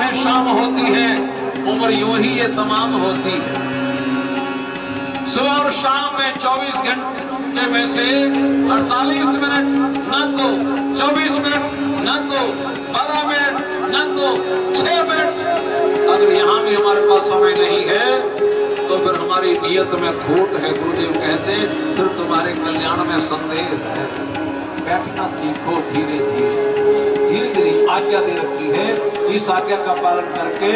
है शाम होती है, उम्र यूं ही ये तमाम होती है। सुबह और शाम में 24 घंटे में से 48 मिनट न तो 24 मिनट न तो 12 मिनट न तो 6 मिनट, अगर यहाँ भी हमारे पास समय नहीं है तो फिर हमारी नियत में खोट है। गुरुदेव कहते हैं फिर तुम्हारे कल्याण में संदेह है। बैठना सीखो धीरे धीरे, धीरे धीरे आज्ञा दे रखी है। इस आज्ञा का पालन करके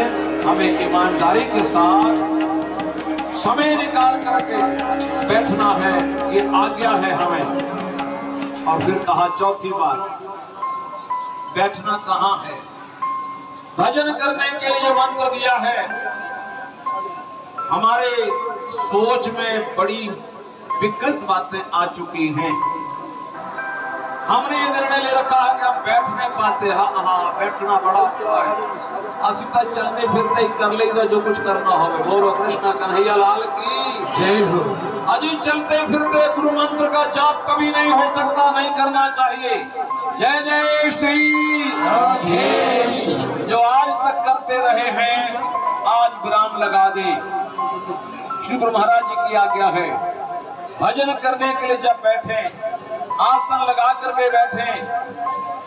हमें ईमानदारी के साथ समय निकाल करके बैठना है, ये आज्ञा है हमें। और फिर कहा चौथी बात, बैठना कहाँ है? भजन करने के लिए मंत्र दिया है। हमारे सोच में बड़ी विकृत बातें आ चुकी हैं। हमने ये निर्णय ले रखा है कि हम बैठ नहीं पाते। हाँ, बैठना बड़ा है। असीता चलते फिरते ही कर लेगा जो कुछ करना हो। बोलो कृष्ण कन्हैया लाल की जय हो। अजी चलते फिरते गुरु मंत्र का जाप कभी नहीं हो सकता, नहीं करना चाहिए। जय जय श्री राधेश। जो आज तक करते रहे हैं आज विराम लगा दे। श्री गुरु महाराज जी की आज्ञा है। भजन करने के लिए जब बैठे, आसन लगा करके बैठे,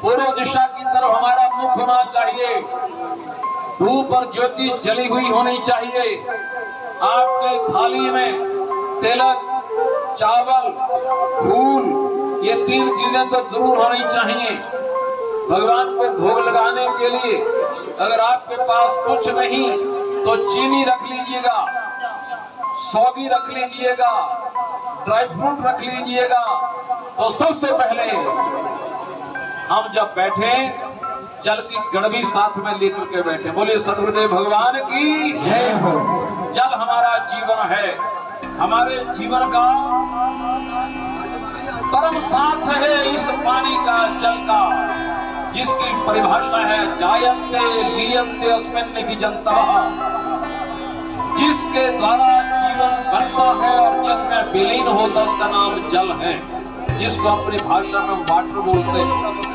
पूर्व दिशा की तरफ हमारा मुख होना चाहिए। धूप और ज्योति जली हुई होनी चाहिए। आपकी थाली में तिलक, चावल, फूल, ये 3 चीजें तो जरूर होनी चाहिए भगवान को भोग लगाने के लिए। अगर आपके पास कुछ नहीं तो चीनी रख लीजिएगा, सौगी रख लीजिएगा, ड्राई फ्रूट रख लीजिएगा। तो सबसे पहले हम जब बैठे जल की गड़बी साथ में लेकर के बैठे। बोलिए सतगुरुदेव भगवान की जय हो। जल हमारा जीवन है, हमारे जीवन का परम साथ है इस पानी का, जल का, जिसकी परिभाषा है जायन्ते लीयन्ते अस्मिन् विजन्तः। जिसके द्वारा जीवन बनता है और जिसमें विलीन होता उसका नाम जल है, जिसको अपनी भाषा में वाटर बोलते हैं,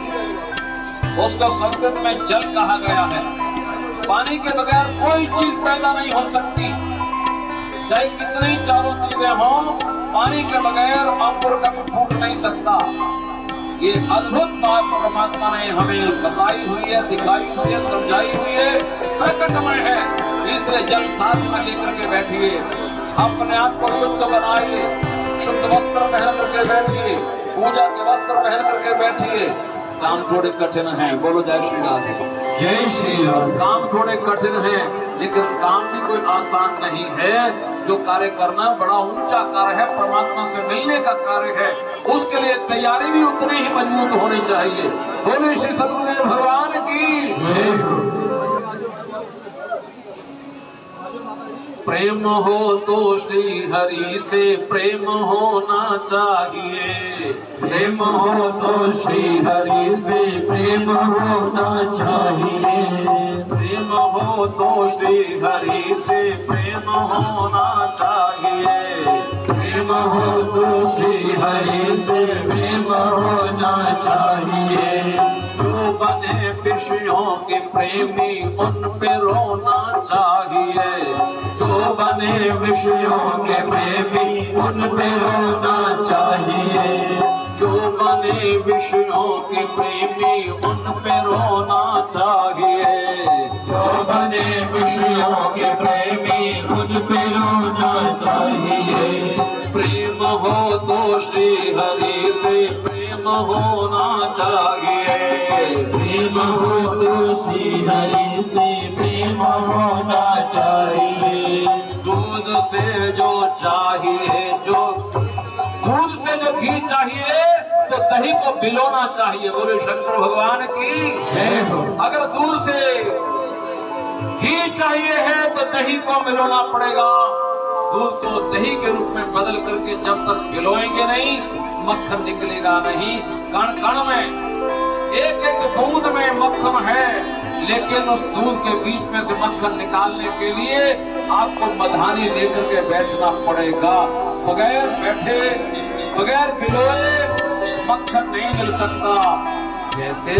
उसको संस्कृत में जल कहा गया है। पानी के बगैर कोई चीज पैदा नहीं हो सकती, चाहे कितनी चारों चीजें हों, पानी के बगैर अंकुर कभी फूट नहीं सकता। ये अद्भुत बात परमात्मा ने हमें बताई हुई है, दिखाई हुई है, समझाई हुई है, प्रकटमय है। इसलिए जल साथ में लेकर के बैठिए, अपने आप को शुद्ध बनाइए, शुद्ध वस्त्र पहन करके बैठिए, पूजा के वस्त्र पहन करके बैठिए। काम थोड़े कठिन है, बोलो जय श्री राधे। जय श्री राम। काम थोड़े कठिन है, लेकिन काम भी कोई आसान नहीं है। जो कार्य करना बड़ा ऊंचा कार्य है, परमात्मा से मिलने का कार्य है, उसके लिए तैयारी भी उतनी ही मजबूत होनी चाहिए। बोले श्री सतगुरुदेव भगवान की। प्रेम हो तो श्री हरि से प्रेम होना चाहिए। प्रेम हो तो श्री हरि से प्रेम होना चाहिए। प्रेम हो तो श्री हरि से प्रेम होना चाहिए। प्रेम हो तो श्री हरि से प्रेम होना चाहिए। जो बने विषयों के प्रेमी उन पे रोना चाहिए। जो बने विषयों के प्रेमी उन पे रोना चाहिए। जो बने विषयों के प्रेमी उन पे रोना चाहिए। जो बने विषयों के प्रेमी उन पे रोना चाहिए। प्रेम हो तो श्री हरि से प्रेम होना चाहिए। प्रेम हो तो श्री हरि से प्रेम होना चाहिए। दूध से जो चाहिए, जो दूध से जो घी चाहिए तो दही को बिलोना चाहिए। बोले शंकर भगवान की जय हो। अगर दूध से घी चाहिए है तो दही को मिलाना पड़ेगा। दूध को दही के रूप में बदल करके जब तक गिलोएंगे नहीं, मक्खन निकलेगा नहीं। कण कण में, एक एक बूंद में मक्खन है, लेकिन उस दूध के बीच में से मक्खन निकालने के लिए आपको मधानी लेकर के बैठना पड़ेगा। बगैर बैठे, बगैर गिलोए मक्खन नहीं मिल सकता। जैसे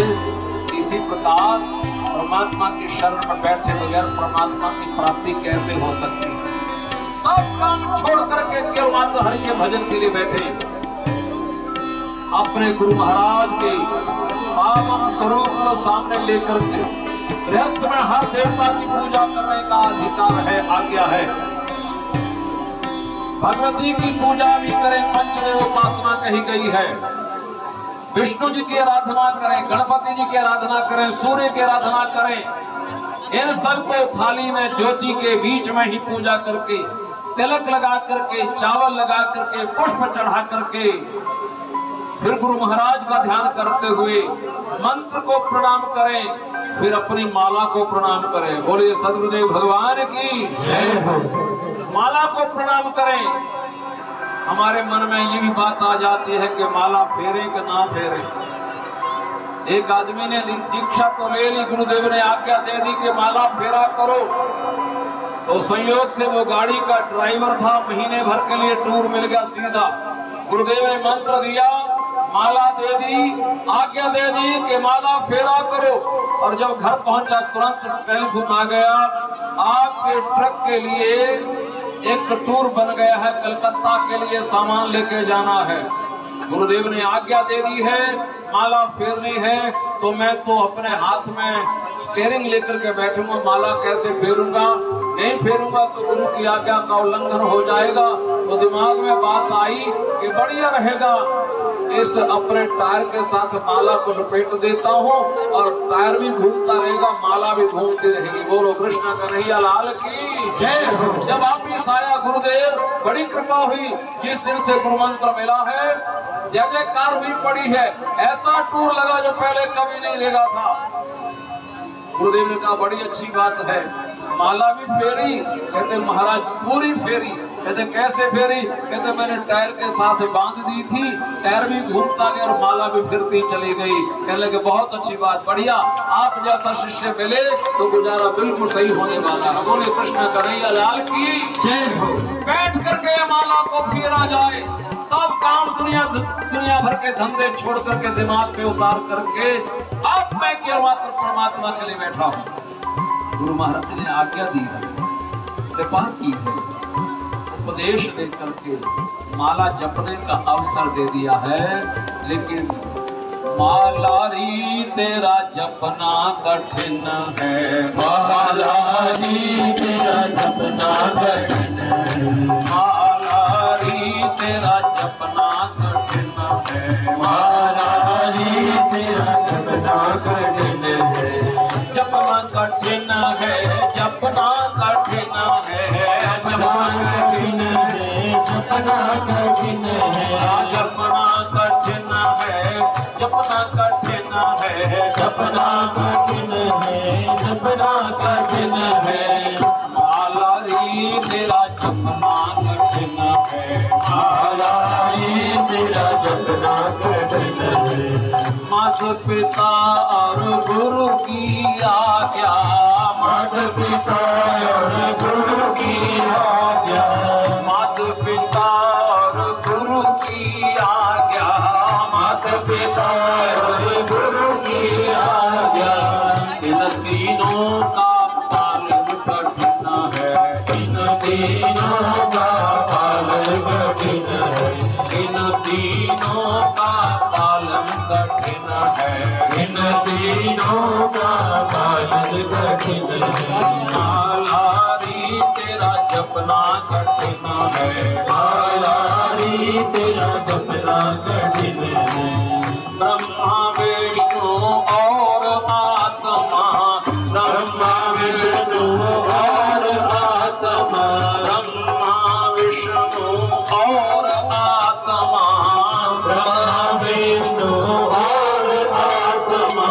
इसी प्रकार परमात्मा की शरण में बैठे बगैर परमात्मा की प्राप्ति कैसे हो सकती है। सब काम छोड़ करके केवल मात्र हरि के भजन के लिए बैठे, अपने गुरु महाराज के पावन स्वरूप को सामने लेकर के गृहस्थ में हर देवता की पूजा करने का अधिकार है, आज्ञा है। भगवती की पूजा भी करें, पंचदेव उपासना कही गई है। विष्णु जी की आराधना करें, गणपति जी की आराधना करें, सूर्य की आराधना करें। इन सबको थाली में ज्योति के बीच में ही पूजा करके, तिलक लगा करके, चावल लगा करके, पुष्प चढ़ा करके, फिर गुरु महाराज का ध्यान करते हुए मंत्र को प्रणाम करें, फिर अपनी माला को प्रणाम करें। बोलिए सद्गुरुदेव भगवान की जय हो। माला को प्रणाम करें। हमारे मन में ये भी बात आ जाती है कि माला फेरे कि ना फेरे। एक आदमी ने दीक्षा तो ले ली, गुरुदेव ने आज्ञा दे दी कि माला फेरा करो, तो संयोग से वो गाड़ी का ड्राइवर था, महीने भर के लिए टूर मिल गया सीधा। गुरुदेव ने मंत्र दिया, माला दे दी, आज्ञा दे दी कि माला फेरा करो। और जब घर पहुंचा तुरंत टेलीफोन आ गया, आपके ट्रक के लिए एक टूर बन गया है, कलकत्ता के लिए सामान लेके जाना है। गुरुदेव ने आज्ञा दे दी है, माला फेरनी है, तो मैं तो अपने हाथ में स्टीयरिंग लेकर के बैठूंगा, माला कैसे फेरूंगा? नहीं फेरूंगा तो गुरु की आज्ञा का उल्लंघन हो जाएगा। तो दिमाग में बात आई कि बढ़िया रहेगा, इस अपने टायर के साथ माला को लपेट देता हूँ और टायर भी घूमता रहेगा, माला भी घूमती रहेगी। बोलो कृष्ण कन्हैया लाल की जय हो। जब वापिस आया गुरुदेव, बड़ी कृपा हुई। जिस दिन से गुरु मंत्र मिला है, जय जयकार हुई पड़ी है। ऐसा टूर लगा जो पहले कभी नहीं लगा था। गुरुदेव ने कहा बड़ी अच्छी बात है, माला भी फेरी। कहते महाराज पूरी फेरी। कहते कैसे फेरी? कहते मैंने टायर के साथ बांध दी थी, टायर भी घूमता गया और माला भी फिरती चली गई। कहने लगे बहुत अच्छी बात, बढ़िया, आप जैसा शिष्य मिले तो गुजारा बिल्कुल सही होने वाला है। बोले कृष्ण कन्हैया लाल की जय हो। बैठ करके माला को फेरा जाए, सब काम दुनिया भर के धंधे छोड़ करके दिमाग से उतार करके अब मैं केवल मात्र परमात्मा के लिए बैठा हूँ। गुरु महाराज ने आज्ञा दी है, कृपा की है, उपदेश दे करके माला जपने का अवसर दे दिया है। लेकिन मालारी तेरा जपना कठिन है, मालारी तेरा जपना कठिन है, मालारी तेरा जपना कठिन है, मालारी तेरा जपना कठिन है, जपना कठिन है, जपना कठिन है, जपना कठिन है, जपना कठिन है, जपना कठिन है, जपना कठिन है, जपना कठिन है, जपना कठिन है, मालारी तेरा जपना कठिन है, मालारी तेरा जपना कठिन है, माता पिता और गुरु की आज्ञा, माता पिता और गुरु की आज्ञा, माता पिता और गुरु की आज्ञा, माता पिता और गुरु की आज्ञा, इन तीनों का पालन कठिन है, इन तीनों का पालन कठिन है, इन तीनों का पालन कठिन है, इन तीनों का पालन कठिन है, मालारी तेरा जपना कठिन है, मालारी तेरा जपना कठिन है, ब्रह्मा विष्णु और आत्मा, ब्रह्मा विष्णु और आत्मा, ब्रह्मा विष्णु और आत्मा, ब्रह्मा विष्णु और आत्मा,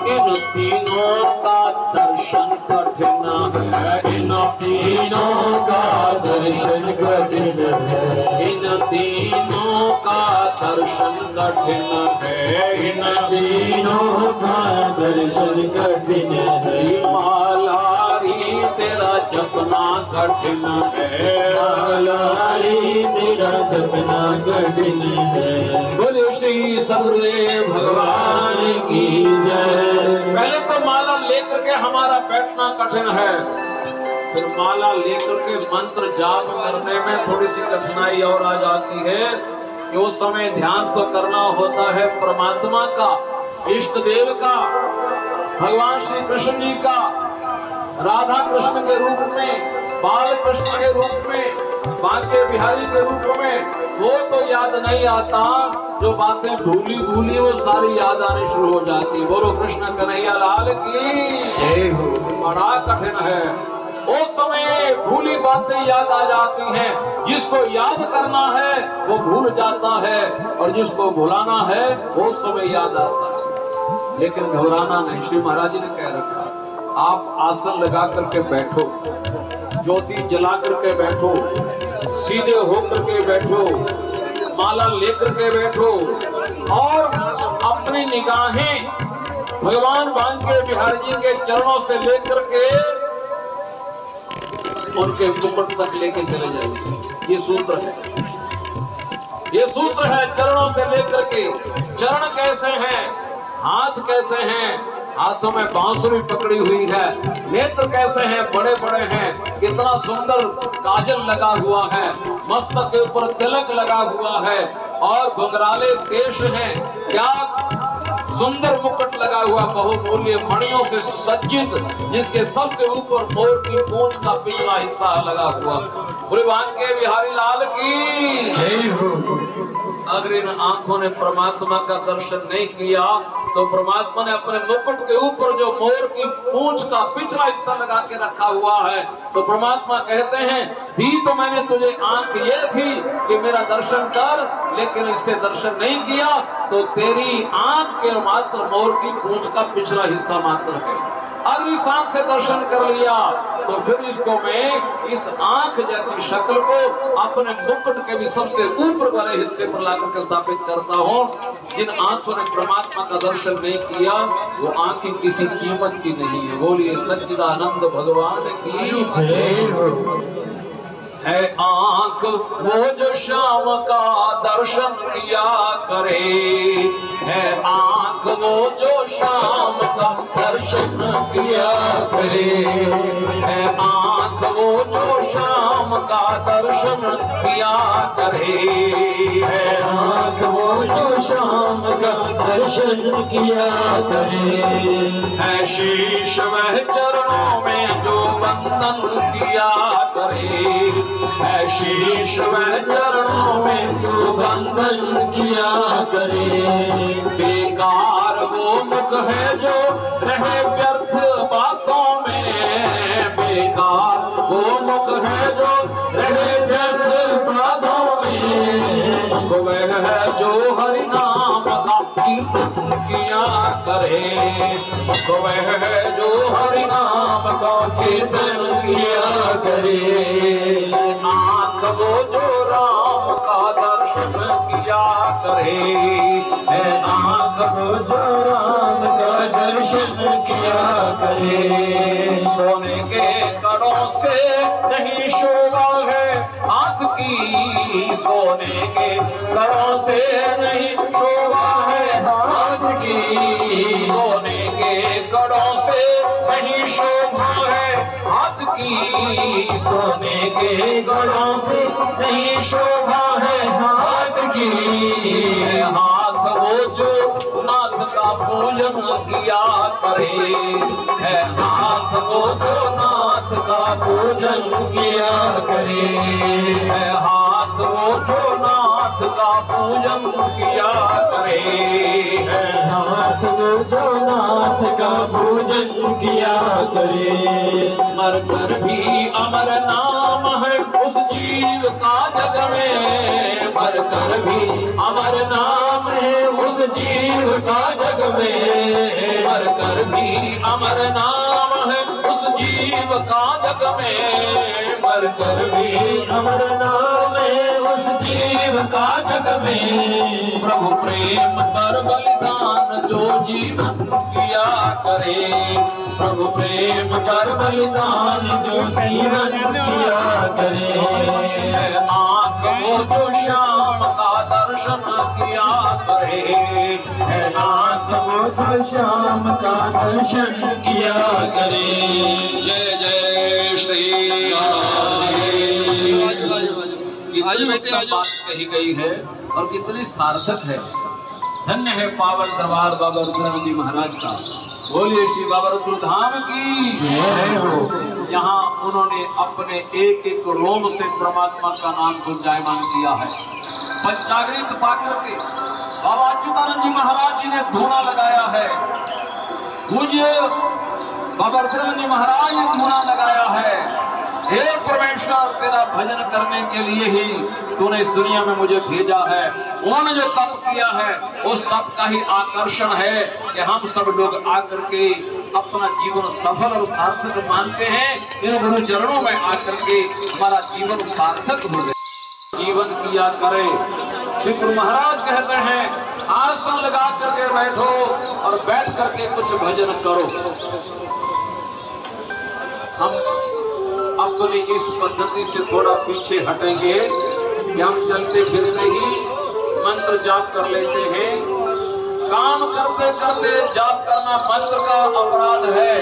इन तीनों का दर्शन कठिन है, इन तीनों का दर्शन कठिन है, इन तीनों का दर्शन कठिन है, इन तीनों का दर्शन कठिन है, मालारी तेरा जपना कठिन है। लारी तेरा जपना कठिन है। बोले श्री सदगुरुदेव भगवान की जय। पहले तो माला लेकर के हमारा बैठना कठिन है, फिर माला लेकर के मंत्र जाप करने में थोड़ी सी कठिनाई और आ जाती है कि उस समय ध्यान तो करना होता है परमात्मा का, इष्ट देव का, भगवान श्री कृष्ण जी का, राधा कृष्ण के रूप में, बाल कृष्ण के रूप में, बांके बिहारी के रूप में। वो तो याद नहीं आता, जो बातें भूली भूली वो सारी याद आनी शुरू हो जाती। बोलो कृष्ण कन्हैया लाल की जय हो। बड़ा कठिन है, उस समय भूली बातें याद आ जाती हैं। जिसको याद करना है वो भूल जाता है, और जिसको भुलाना है वो उस समय याद आता है। लेकिन घबराना नहीं, श्री महाराज जी ने कह रखा, आप आसन लगा करके बैठो, ज्योति जला करके बैठो, सीधे होकर के बैठो, माला लेकर के बैठो, और अपनी निगाहें भगवान बांके बिहारी जी के चरणों से लेकर के उनके मुकुट तक लेके चले जाएंगे। ये सूत्र है, ये सूत्र है। चरणों से लेकर के, चरण कैसे हैं, हाथ कैसे हैं, हाथों में बांसुरी पकड़ी हुई है, नेत्र कैसे हैं, बड़े बड़े हैं, कितना सुंदर काजल लगा हुआ है, मस्तक के ऊपर तिलक लगा हुआ है, और घुंघराले केश हैं, क्या सुंदर मुकुट लगा हुआ, बहुमूल्य मणियों से सुसज्जित, जिसके सबसे ऊपर मोर की पूंछ का पिछला हिस्सा लगा हुआ। बोले बांके बिहारी लाल की जय हो। अगर इन आंखों ने परमात्मा का दर्शन नहीं किया तो परमात्मा ने अपने मुकुट के ऊपर जो मोर की पूंछ का पिछला हिस्सा लगा के रखा हुआ है, तो परमात्मा कहते हैं, दी तो मैंने तुझे आंख ये थी कि मेरा दर्शन कर, लेकिन इससे दर्शन नहीं किया, तो तेरी आंख के मात्र मोर की पूंछ का पिछला हिस्सा मात्र है। अगर इस आंख से दर्शन कर लिया तो फिर इसको मैं इस आंख जैसी शक्ल को अपने मुकुट के भी सबसे ऊपर वाले हिस्से पर लाकर के स्थापित करता हूँ। जिन आंखों ने परमात्मा का दर्शन नहीं किया वो आंखें किसी कीमत की नहीं है। बोलिए सच्चिदानंद भगवान की जय हो। है आंख वो जो शाम का दर्शन किया करे, है आंख वो जो शाम का दर्शन किया करे, है आंख वो जो शाम का दर्शन किया करे, है आंख वो जो शाम का दर्शन किया करे, है शीश वह चरणों में जो वंदन किया करे, है शीश वह चरणों में जो बंधन किया करे, बेकार वो मुख है जो रहे व्यर्थ बातों में, बेकार वो मुख है जो रहे व्यर्थ बातों में, वह है जो हरि नाम का कीर्तन किया करे, वह है जो हरि नाम का कीर्तन किया करे, आंख वो जो राम का दर्शन किया करे, है आंख वो जो राम का दर्शन किया करे, सोने के कड़ों से नहीं शोभा है हाथ की, सोने के कड़ों से नहीं शोभा है हाथ की, सोने के कड़ों से नहीं शोभा है हाथ की, सोने के कड़ों से नहीं शोभा है हाथ की, हाथ वो जो नाथ का पूजन किया करे, है हाथ वो जो नाथ का पूजन किया करे, है हाथ वो जो नाथ का पूजन किया करे, है हाथ वो जो नाथ का पूजन किया करे, मर कर भी अमर नाम है उस जीव का जग में, मर कर भी अमर नाम है उस जीव का जग में, मर कर भी अमर नाम है उस जीव का जग में मर कर भी अमर नाम है उस जीव का जग में। प्रभु प्रेम पर बलिदान जो जीवन किया करे, प्रभु प्रेम पर बलिदान जो जीवन किया करे। आँख वो जो शाम का दर्शन किया करे, नाथ वो जो शाम का दर्शन किया करे। जय जय श्री कितनी बात कही गई है और कितनी सार्थक है। धन्य है पावन दरबार बाबा रुद्रनाथ जी महाराज का। बोलिए श्री बाबा रुद्र धाम की जय हो। यहाँ उन्होंने अपने एक एक रोम से परमात्मा का नाम गुंजायमान किया है। पंचाग्रित पाकर के बाबा अच्युतानंद जी महाराज जी ने धूना लगाया है। पूज्य बाबा रुद्रनाथ जी महाराज ने धूना लगाया है। हे परमेश्वर, तेरा भजन करने के लिए ही तूने इस दुनिया में मुझे भेजा है। उन्होंने जो तप किया है उस तप का ही आकर्षण है कि हम सब लोग आकर के अपना जीवन सफल और सार्थक मानते हैं। इन गुरु चरणों में आकर के हमारा जीवन सार्थक हो गया। जीवन किया करे। श्री गुरु महाराज कहते हैं आसन लगा करके बैठो और बैठ करके कुछ भजन करो। हम अपनी इस पद्धति से थोड़ा पीछे हटेंगे कि हम चलते फिरते ही मंत्र जाप कर लेते हैं। काम करते करते जाप करना मंत्र का अपराध है।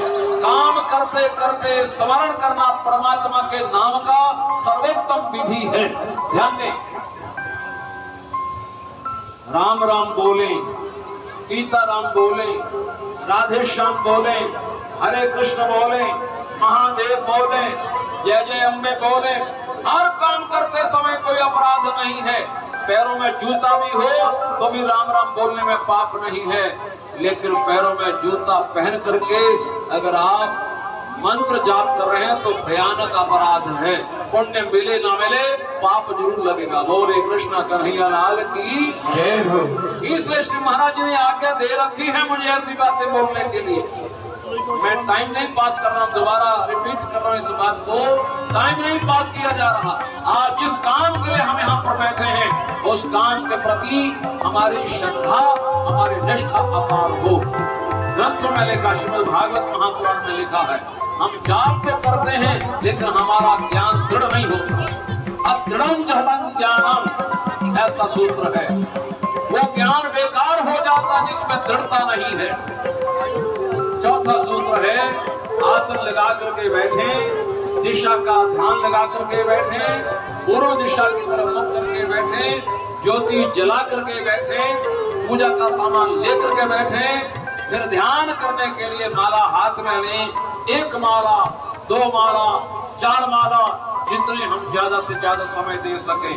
काम करते करते स्मरण करना परमात्मा के नाम का सर्वोत्तम विधि है। ध्यान दें, राम राम बोले, सीता राम बोले, राधे श्याम बोले, हरे कृष्ण बोले, महादेव बोले, जय जय अम्बे बोले। हर काम करते समय कोई अपराध नहीं है। पैरों में जूता भी हो तो भी राम राम बोलने में पाप नहीं है। लेकिन पैरों में जूता पहन करके अगर आप मंत्र जाप कर रहे हैं तो भयानक अपराध है। पुण्य मिले ना मिले पाप जरूर लगेगा। बोले कृष्ण कन्हैया लाल की जय हो। इसलिए श्री महाराज जी ने आज्ञा दे रखी है मुझे ऐसी बातें बोलने के लिए। मैं टाइम नहीं पास कर रहा हूँ, दोबारा रिपीट कर रहा हूँ इस बात को। टाइम नहीं पास किया जा रहा। आज जिस काम के लिए हम यहाँ पर बैठे हैं उस काम के प्रति हमारी श्रद्धा, हमारी निष्ठा अपार हो। ग्रंथों में लिखा, श्रीमद् भागवत महापुराण में लिखा है, हम जाप तो करते हैं लेकिन हमारा ज्ञान दृढ़ नहीं होता। अब दृढ़ं चहतं ज्ञानम ऐसा सूत्र है। वो ज्ञान बेकार हो जाता जिसमें दृढ़ता नहीं है। चौथा सूत्र है, आसन लगा करके बैठे, दिशा का ध्यान लगा करके बैठे, पूर्व दिशा की तरफ मुख करके बैठे, ज्योति जला करके बैठे, पूजा का सामान लेकर के बैठे, फिर ध्यान करने के लिए माला हाथ में लें। एक माला, दो माला, चार माला, जितने हम ज्यादा से ज्यादा समय दे सके।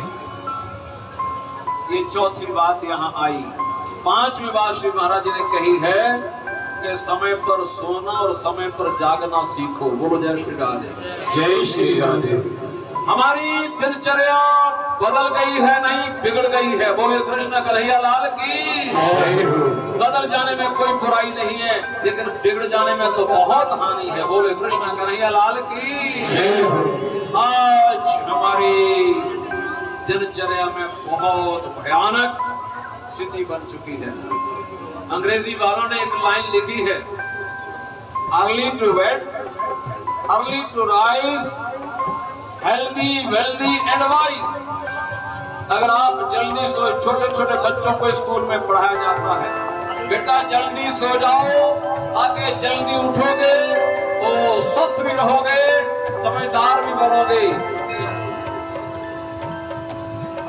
ये चौथी बात यहाँ आई। पांचवी बात श्री महाराज जी ने कही है कि समय पर सोना और समय पर जागना सीखो। बोलो जय श्री राधे। जय श्री राधे। हमारी दिनचर्या बदल गई है, नहीं बिगड़ गई है। बोले कृष्ण कन्हैया लाल की जय हो। बदल जाने में कोई बुराई नहीं है, लेकिन बिगड़ जाने में तो बहुत हानि है। बोले कृष्ण कन्हैया लाल की जय हो। आज हमारी दिनचर्या में बहुत भयानक स्थिति बन चुकी है। अंग्रेजी वालों ने एक लाइन लिखी है, early to bed, early to rise, healthy wealthy advice. अगर आप जल्दी सो, छोटे छोटे बच्चों को स्कूल में पढ़ाया जाता है, बेटा जल्दी सो जाओ, आगे जल्दी उठोगे तो स्वस्थ भी रहोगे, समझदार भी बनोगे,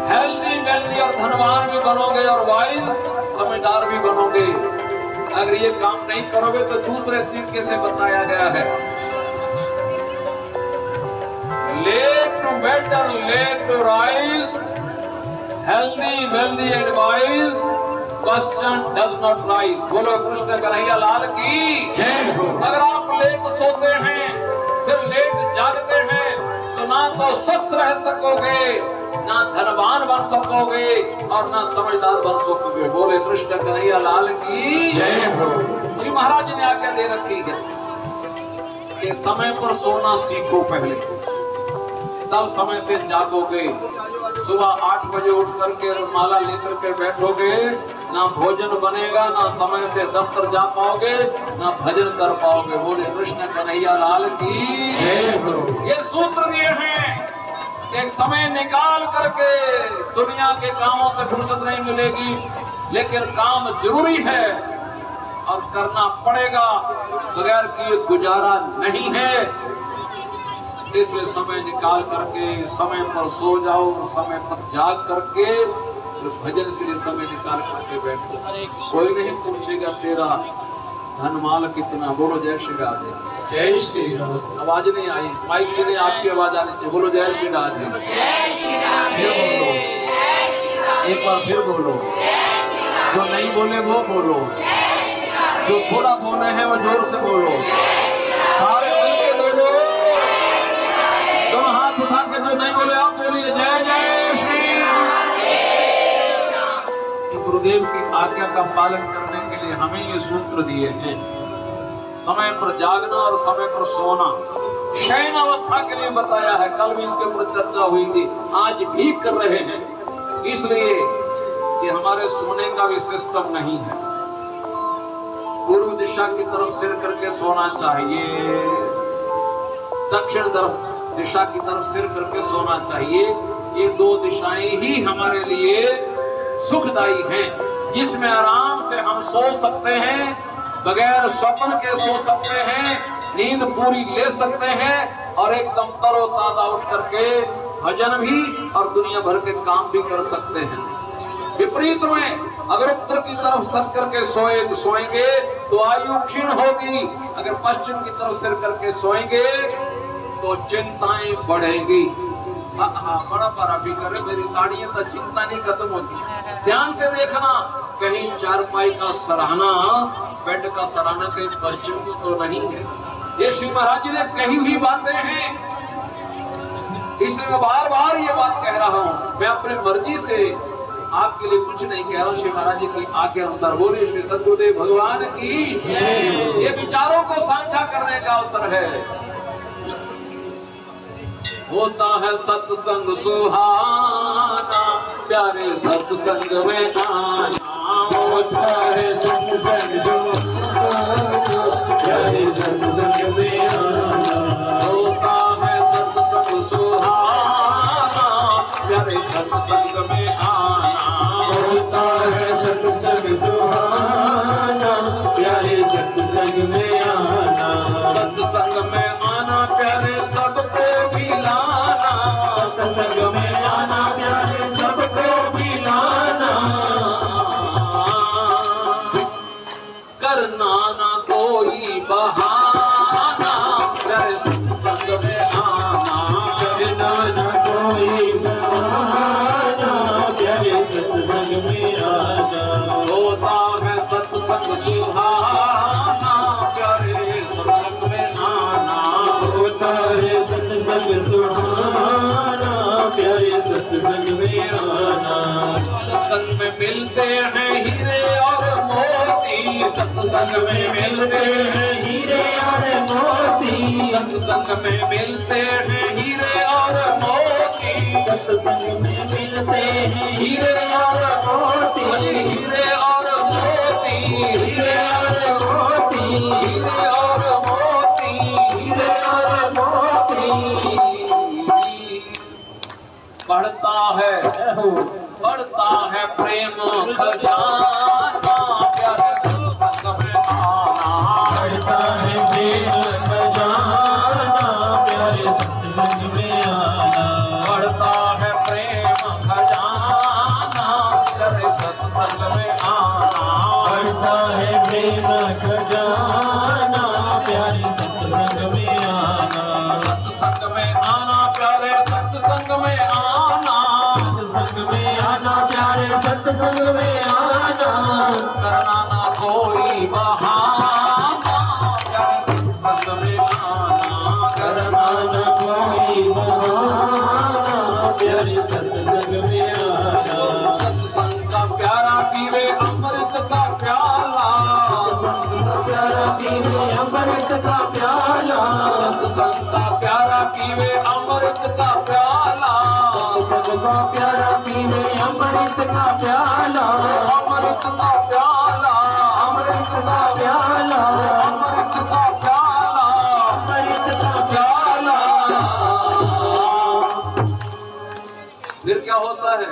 हेल्दी वेल्दी और धनवान भी बनोगे, और वाइज समझदार भी बनोगे। अगर ये काम नहीं करोगे तो दूसरे तरीके से बताया गया है, लेट टू बेड और late to rise, healthy wealthy advice, question does not rise. बोलो कृष्ण कन्हैया लाल की जय हो। अगर आप लेट सोते हैं फिर लेट जागते हैं तो ना तो स्वस्थ रह सकोगे, ना धनवान बन सकोगे, और ना समझदार बन सकोगे। बोले कृष्ण कन्हैया लाल की जय हो। श्री महाराज ने आज्ञा दे रखी है। कि समय पर सोना सीखो पहले, तब समय से जागोगे। सुबह 8 बजे उठ करके माला लेकर के बैठोगे, ना भोजन बनेगा, ना समय से दफ्तर जा पाओगे, ना भजन कर पाओगे। बोले कृष्ण कन्हैया लाल की जय। ये सूत्र दिए हैं, एक समय निकाल करके दुनिया के कामों से फुर्सत नहीं मिलेगी, लेकिन काम जरूरी है और करना पड़ेगा, बगैर किए गुजारा नहीं है। इसलिए समय निकाल करके समय पर सो जाओ, समय पर जाग करके फिर भजन के लिए समय निकाल करके बैठो। कोई नहीं पूछेगा तेरा धनमाल कितना। बोलो जय श्री राधे। जय श्री राम। आवाज नहीं आई, माइक के लिए आपकी आवाज आनी चाहिए। बोलो जय श्री राधे। फिर बोलो, एक बार फिर बोलो। जो नहीं बोले वो बोलो, जो थोड़ा बोले हैं वो जोर से बोलो, सारे मिलके बोलो। दोनों हाथ उठा के जो नहीं बोले आप बोलिए जय जय श्री राम। गुरुदेव की आज्ञा का पालन करने के लिए हमें ये सूत्र दिए हैं, समय पर जागना और समय पर सोना। शयन अवस्था के लिए बताया है, कल भी इसके ऊपर चर्चा हुई थी, आज भी कर रहे हैं, इसलिए कि हमारे सोने का भी सिस्टम नहीं है। पूर्व दिशा की तरफ सिर करके सोना चाहिए, दक्षिण दिशा की तरफ सिर करके सोना चाहिए। ये दो दिशाएं ही हमारे लिए सुखदायी हैं, जिसमें आराम से हम सो सकते हैं, बगैर स्वप्न के सो सकते हैं, नींद पूरी ले सकते हैं और एकदम तरोताजा उठ करके भजन भी और दुनिया भर के काम भी कर सकते हैं। विपरीत में अगर उत्तर की तरफ सर करके सोएंगे तो आयु क्षीण होगी, अगर पश्चिम की तरफ सिर करके सोएंगे तो चिंताएं बढ़ेगी। बड़ा पारा भी करे, मेरी साड़ियां तो चिंता नहीं खत्म होती। ध्यान से देखना, कहीं चारपाई का सराहना, बेड का सराहना कहीं पश्चिम को तो नहीं है। ये शिव महाराज जी ने कही हुई बातें हैं, इसलिए मैं बार बार ये बात कह रहा हूं। मैं अपनी मर्जी से आपके लिए कुछ नहीं कह रहा हूं, शिव महाराज जी की आज्ञा अनुसार। बोलिए श्री सद्गुरुदेव भगवान की जय। ये विचारों को साझा करने का अवसर है। होता है सत्संग सुहाना, प्यारे सत्संग में आना। होता है सत्संग सुहाना, प्यारे सत्संग में आना। होता है सत्संग सुहाना, प्यारे सत्संग में आना। होता है सत्संग सुहाना, प्यारे सत्संग में आना। सत्संग में आना प्यारे सबको भी लाना। सत्संग में आना प्यारे सबको भी लाना। करना ना कोई बहाना, प्यारे सत्संग में आना। करना ना कोई बहाना, प्यारे सत्संग में आना। होता है सत्संग सुहाना, प्यारे सत्संग में आना। होता है सत्संग सुहाना, प्यारे सत्संग में आना। सत्संग में मिलते हैं हीरे और मोती, सत्संग में मिलते हैं हीरे और मोती। सत्संग में मिलते हैं हीरे और मोती। सत्संग में मिलते हैं हीरे और मोती। हीरे और मोती। हीरे और मोती। हीरे और मोती। हीरे और मोती। बढ़ता है प्रेम खजाना, प्यारे सत्संग में आना। बढ़ता है प्रेम खजाना, प्यारे सत्संग में आना। बढ़ता है प्रेम खजाना, प्यारे सत्संग में आना। बढ़ता है प्रेम खजाना, प्यारे सत्संग में आना। सत्संग में आना प्यारे सत्संग में आना। सत्संग में आना प्यारे सत्संग में आना। करना ना कोई बहाना, प्यारे सत्संग में आना। करना न कोई बहाना, प्यारे सत्संग में आना। सत्संग का प्यारा पीवे अमृत का प्याला। सत्संग का प्यारा पीवे अमृत का प्याला, सत्संग का प्यारा पीवे अमृत का प्याला, सत्संग का प्यारा पीवे अमृत का प्याला, अमृत का प्याला, अमृत का प्याला, अमृत का प्याला, अमृत का प्याला। फिर क्या होता है?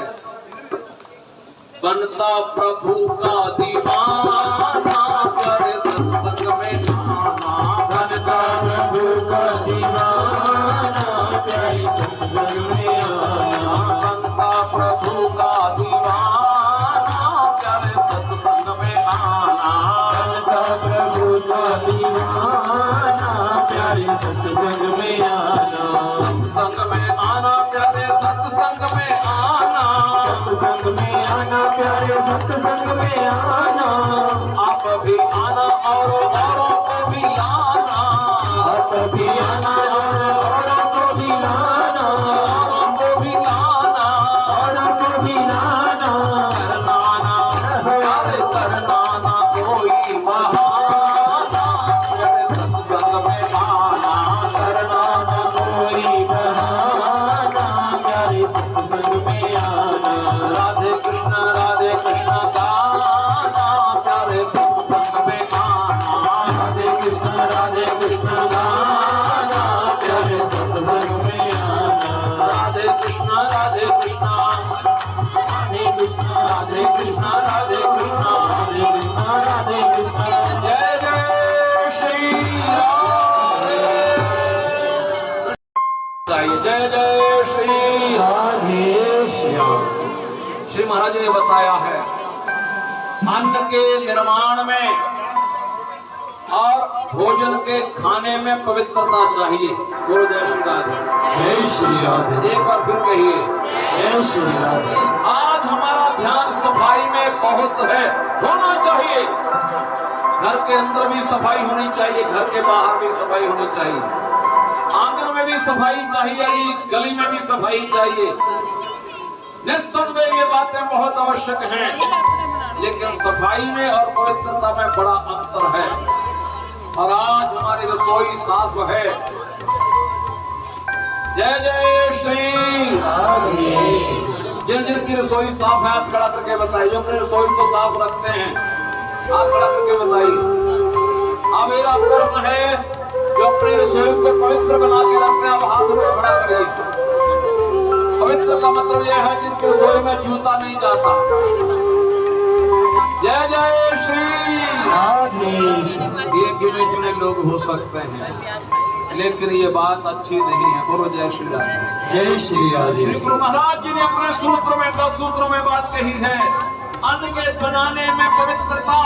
बनता प्रभु का दीवाना, प्यारे सत्संग में आना, बनता प्रभु का दीवाना, प्यारे सत्संग में आना, बनता प्रभु का दीवाना, प्यारे सत्संग में आना, बनता प्रभु का दीवाना, प्यारे सत्संग में आना, सत्संग में आना, प्यारे सत्संग में आना, सत्संग में आना, प्यारे सत्संग में आना, आप भी आना और औरों को भी लाना, आप भी आना और औरों को भी लाना, औरों को भी लाना, औरों को भी लाना, करना ना प्यारे करना ना कोई बहाना, प्यारे सत्संग में आना, करना न कोई बहाना, प्यारे सत्संग में आना, राधे कृष्ण गाना, प्यारे सत्संग में आना, राधे कृष्ण गाना, प्यारे सत्संग में आना, राधे कृष्ण राधे कृष्ण, राधे कृष्ण, राधे कृष्ण, राधे कृष्ण, राधे कृष्ण, राधे कृष्ण। जय जय श्री राधे, जय जय श्री। राधे श्याम। श्री महाराज ने बताया है अन्न के निर्माण में और भोजन के खाने में पवित्रता चाहिए। बोलो जय श्री राधे। जय श्री राधे। एक बार फिर कहिए जय श्री राधे। आज हमारा ध्यान सफाई में बहुत है, होना चाहिए। घर के अंदर भी सफाई होनी चाहिए, घर के बाहर भी सफाई होनी चाहिए, आंगन में भी सफाई चाहिए, गली में भी सफाई चाहिए। निस्संदेह ये बातें बहुत आवश्यक हैं, लेकिन सफाई में और पवित्रता में बड़ा अंतर है। और आज हमारी रसोई साफ है। जय जय श्री। जिन जिन की रसोई साफ है हाथ खड़ा करके बताइए। जो अपनी रसोई को साफ रखते हैं हाथ खड़ा करके बताइए। अब मेरा प्रश्न है, जो अपनी रसोई को पवित्र बना के रखते हैं, अब हाथ को खड़ा करिए। पवित्र का मतलब यह है जिनके रसोई में जूता नहीं जाता। जय जय श्री। ये गिने चुने लोग हो सकते हैं, लेकिन ये बात अच्छी नहीं है। बोलो जय श्री राधे। जय श्री राधे। श्री गुरु महाराज जी ने अपने सूत्र में 10 सूत्रों में बात कही है। अन्न के बनाने में पवित्रता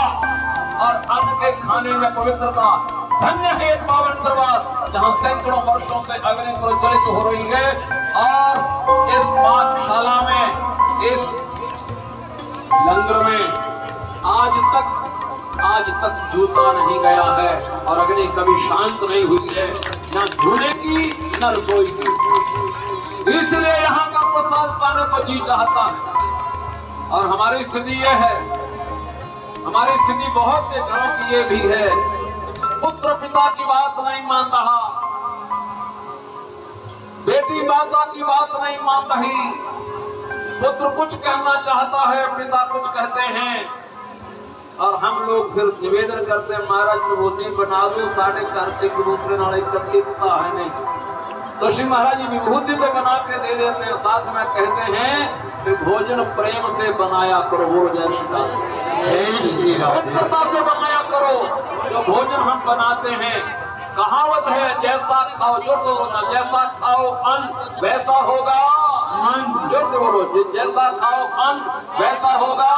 और अन्न के खाने में पवित्रता। धन्य है एक पावन दरबार जहाँ सैकड़ों वर्षों से अग्नि प्रज्वलित हो रही है, और इस पाठशाला में, इस लंगर में आज तक जूता नहीं गया है, और अग्नि कभी शांत नहीं हुई है, न धुने की न रसोई की। इसलिए यहाँ का प्रसाद पाने को जी चाहता है। और हमारी स्थिति यह है, हमारी स्थिति बहुत से घरों की ये भी है, पुत्र पिता की बात नहीं मान रहा, बेटी माता की बात नहीं मान रही, पुत्र कुछ कहना चाहता है, पिता कुछ कहते हैं, और हम लोग फिर निवेदन करते हैं महाराज विभूति बना दो, साढ़े घर से दूसरे नाल एकता है नहीं। तो श्री महाराज जी विभूति को बना के दे देते हैं, साथ में कहते हैं कि भोजन प्रेम से बनाया करो। बोलो जय श्री राधे। पवित्रता से बनाया करो। जो भोजन हम बनाते हैं, कहावत है जैसा खाओ, जोर से बोलना, जैसा खाओ अन्न वैसा होगा मन। जोर से बोलो, जैसा खाओ अन्न वैसा होगा।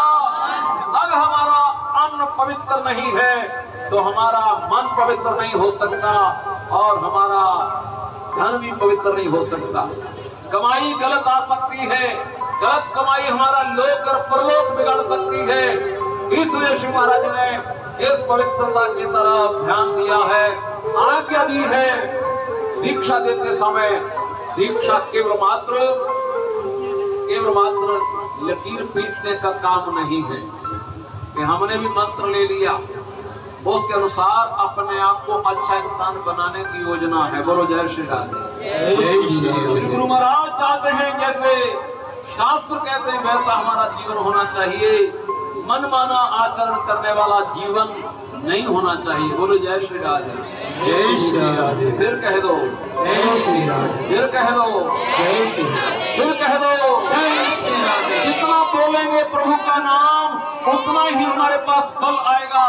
अगर हमारा अन्न पवित्र नहीं है तो हमारा मन पवित्र नहीं हो सकता, और हमारा धन भी पवित्र नहीं हो सकता। कमाई गलत आ सकती है, गलत कमाई हमारा लोक और परलोक बिगाड़ सकती है। इसलिए श्री महाराज ने इस पवित्रता की तरफ ध्यान दिया है, आज्ञा दी है। दीक्षा देते समय दीक्षा केवल मात्र लकीर पीटने का काम नहीं है कि हमने भी मंत्र ले लिया, उसके अनुसार अपने आप को अच्छा इंसान बनाने की योजना है। बोलो जय श्री राधे। जय श्री राधे। श्री गुरु महाराज चाहते हैं जैसे शास्त्र कहते हैं वैसा हमारा जीवन होना चाहिए। मनमाना आचरण करने वाला जीवन नहीं होना चाहिए। बोलो जय श्री राधे। जय श्री राधे। फिर कह दो जय श्री राधे। फिर कह दो जय श्री राधे। फिर कह दो जय श्री राधे। जितना बोलेंगे प्रभु का नाम उतना ही हमारे पास बल आएगा।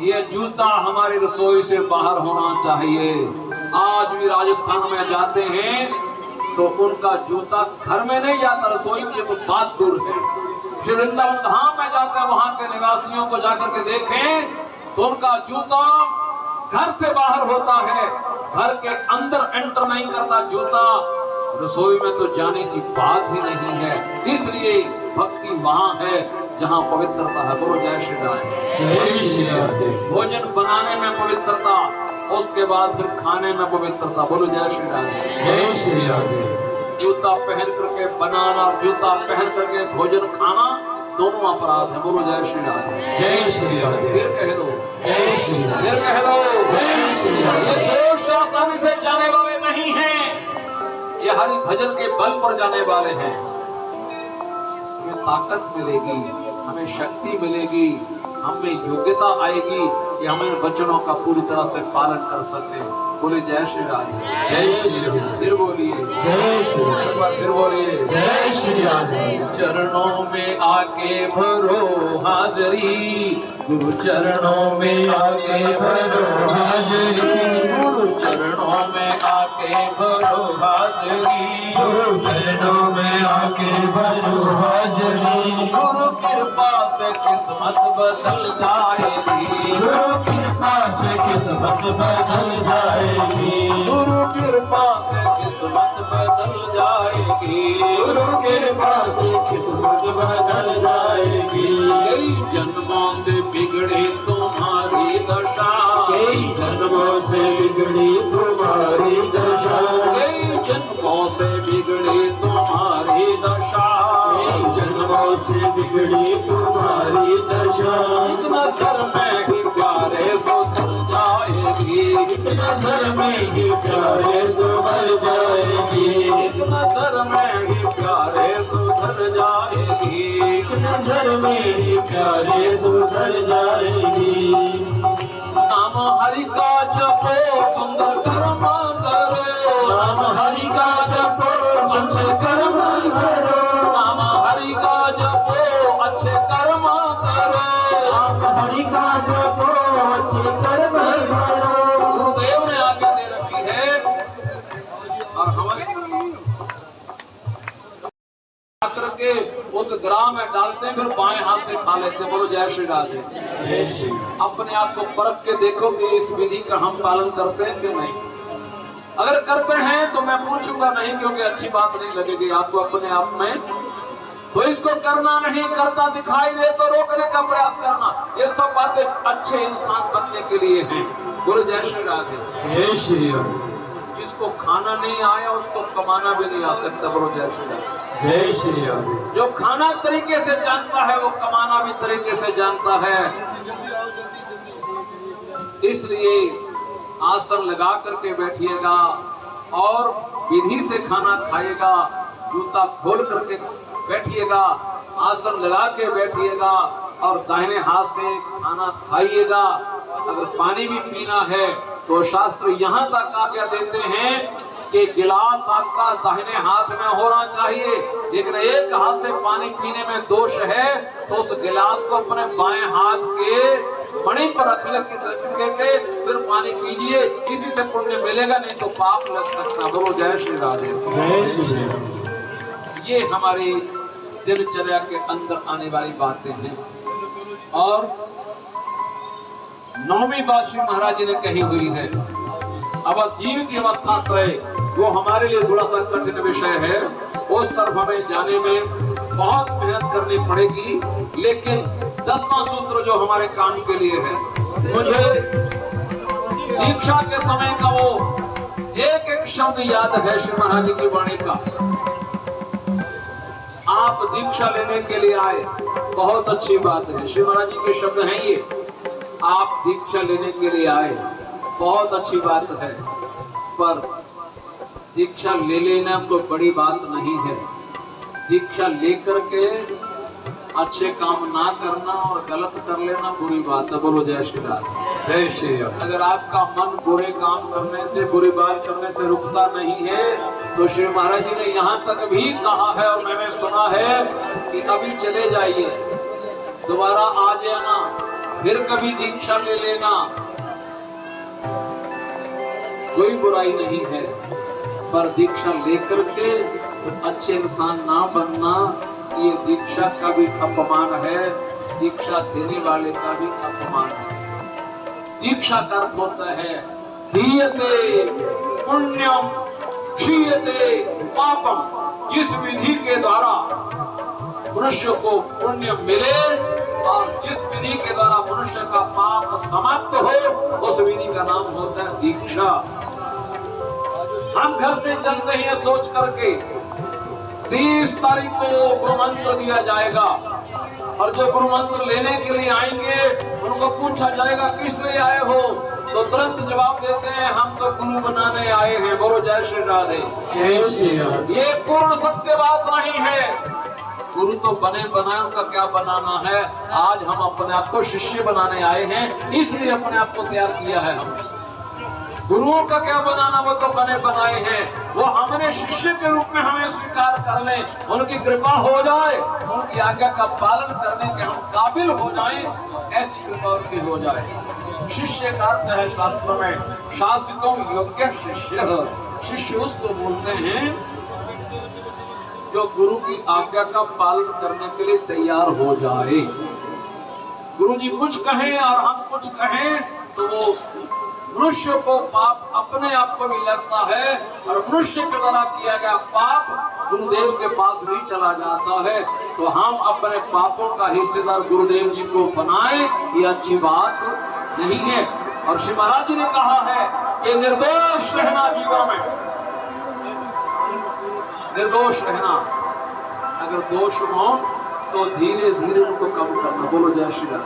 ये जूता हमारी रसोई से बाहर होना चाहिए। आज भी राजस्थान में जाते हैं तो उनका जूता घर में नहीं जाता, रसोई में, तो बात दूर है। श्री वृंदावन धाम में जाकर वहां के निवासियों को जाकर के देखें तो उनका जूता घर से बाहर होता है, घर के अंदर एंटर नहीं करता जूता। रसोई में तो जाने की बात ही नहीं है। इसलिए भक्ति वहां है जहां पवित्रता है। बोलो जय श्री राधे। जय श्री राधे। भोजन बनाने में पवित्रता, उसके बाद फिर खाने में पवित्रता। बोलो जय श्री राधे। जय श्री राधे। जूता पहन करके बनाना और जूता पहन करके भोजन खाना दोनों अपराध है। बोलो जय श्री राधे। जय श्री राधे। फिर कह दो जय श्री राधे। फिर कह दो जय श्री राधे। ये दोष आसानी से जाने वाले नहीं हैं, ये हरि भजन के बल पर जाने वाले हैं। हमें ताकत मिलेगी, हमें शक्ति मिलेगी, हमें योग्यता आएगी कि हम इन वचनों का पूरी तरह से पालन कर सकें। बोले जय श्री राधे। जय श्री राधे। फिर बोलिए जय श्री राधे। एक बार फिर बोलिए जय श्री राधे। चरणों में आके भरो हाजरी, गुरु चरणों में आगे भरो हाजरी। गुरु चरणों में आके भरो हाजरी। गुरु चरणों में आके भरो हाजरी। गुरु कृपा से किस्मत बदल जाएगी। गुरु कृपा से किस्मत बदल जाएगी। गुरु कृपा से किस्मत बदल जाएगी। गुरु कृपा से किस्मत बदल जाएगी। कई जन्मों से बिगड़ी तुम्हारी दशा। कई जन्मों से बिगड़ी तुम्हारी दशा। कई जन्मों से बिगड़ी तुम्हारी दशा। कई जन्मों से बिगड़ी तुम्हारी दशा। एक नजर में ही प्यारे सुधर जाएगी। एक नजर में ही प्यारे सुधर जाएगी। एक नजर में ही प्यारे सुधर जाएगी। एक नजर में ही प्यारे सुधर जाएगी। नाम हरि का जपो सुंदर कर्म करो। नाम हरि का जपो अच्छे कर्म करो। नाम हरि का जपो अच्छे कर्म करो। नाम हरि का जपो अच्छे कर्म करो। गुरुदेव ने आज्ञा दे रखी है और हमारे करके उस ग्राम में डालते फिर बाएं हाथ से खा लेते। बोलो जय श्री राधे। जय श्री। अपने आप को परख के देखो कि इस विधि का हम पालन करते हैं कि नहीं। अगर करते हैं तो मैं पूछूंगा नहीं, क्योंकि अच्छी बात नहीं लगेगी आपको अपने आप में। तो इसको करना नहीं, करता दिखाई दे तो रोकने का प्रयास करना। ये सब बातें अच्छे इंसान बनने के लिए हैं। बोलो जय श्री राधे। जय श्री राधे। जिसको खाना नहीं आया उसको कमाना भी नहीं आ सकता। बोलो जय श्री राधे। जय श्री राधे। जो खाना तरीके से जानता है वो कमाना भी तरीके से जानता है। इसलिए आसन लगा करके बैठिएगा और विधि से खाना खाइएगा। जूता खोल करके बैठिएगा, आसन लगा के बैठिएगा और दाहिने हाथ से खाना खाइएगा। अगर पानी भी पीना है तो शास्त्र यहाँ तक आज्ञा देते हैं कि गिलास आपका दाहिने हाथ में होना चाहिए। लेकिन एक हाथ से पानी पीने में दोष है तो उस गिलास को अपने बाएं हाथ के मणि पर रख के फिर पानी पीजिए। किसी से पुण्य मिलेगा, नहीं तो पाप लग सकता। बोलो जय श्री राधे। जय श्री राधे। ये हमारी दिनचर्या के अंदर आने वाली बातें हैं। और 9वीं बात श्री महाराज जी ने कही हुई है। अब जीव की अवस्था त्रय वो हमारे लिए थोड़ा सा कठिन विषय है। उस तरफ हमें जाने में बहुत मेहनत करनी पड़ेगी। लेकिन 10वां सूत्र जो हमारे काम के लिए है, मुझे दीक्षा के समय का वो एक एक शब्द याद है श्री महाराज जी की वाणी का। आप दीक्षा लेने के लिए आए, बहुत अच्छी बात है। श्री महाराज जी के शब्द हैं ये, आप दीक्षा लेने के लिए आए, बहुत अच्छी बात है, पर दीक्षा ले लेना कोई बड़ी बात नहीं है। दीक्षा लेकर के अच्छे काम ना करना और गलत कर लेना बुरी बात है। बोलो जय श्री राम। जय श्री राम। अगर आपका मन बुरे काम करने से, बुरी बात करने से रुकता नहीं है, तो श्री महाराज जी ने यहाँ तक भी कहा है और मैंने सुना है कि अभी चले जाइए, दोबारा आ जाना, फिर कभी दीक्षा ले लेना, कोई बुराई नहीं है। पर दीक्षा लेकर के अच्छे इंसान ना बनना, ये दीक्षा का भी अपमान है, दीक्षा देने वाले का भी अपमान है। दीक्षा का अर्थ होता है दीयते पुण्यम क्षीयते पापम। जिस विधि के द्वारा मनुष्य को पुण्य मिले और जिस विधि के द्वारा मनुष्य का पाप समाप्त हो, उस विधि का नाम होता है दीक्षा। हम घर से चलते हैं सोच करके 30 तारीख को गुरु मंत्र दिया जाएगा, और जो गुरु मंत्र लेने के लिए आएंगे उनको पूछा जाएगा किस लिए आए हो, तो तुरंत जवाब देते हैं हम तो गुरु बनाने आए हैं। बोलो जय श्री राधे। जय श्री राम। ये पूर्ण सत्य बात नहीं है। गुरु तो बने बनाए, उनका क्या बनाना है। आज हम अपने आप को शिष्य बनाने आए हैं, इसलिए अपने आप को तैयार किया है। हम गुरुओं का क्या बनाना, वो तो बने बनाए हैं। वो हमने शिष्य के रूप में हमें स्वीकार कर लें, उनकी कृपा हो जाए, उनकी आज्ञा का पालन करने के हम काबिल हो जाएं, ऐसी कृपा उनकी हो जाए। शिष्य का अर्थ है शास्त्र में शासितों योग्य शिष्य। शिष्य उसको बोलते हैं जो गुरु की आज्ञा का पालन करने के लिए तैयार हो जाए। गुरु जी कुछ कहें और हम कुछ कहें तो वो मनुष्य को पाप अपने आप को भी लगता है, और मनुष्य के द्वारा किया गया पाप गुरुदेव के पास भी चला जाता है। तो हम अपने पापों का हिस्सेदार गुरुदेव जी को बनाएं, ये अच्छी बात नहीं है। और श्री महाराज जी ने कहा है कि निर्दोष रहना जीवन में, निर्दोष रहना। अगर दोष हो तो धीरे धीरे उनको कम करना। बोलो जय श्री राम।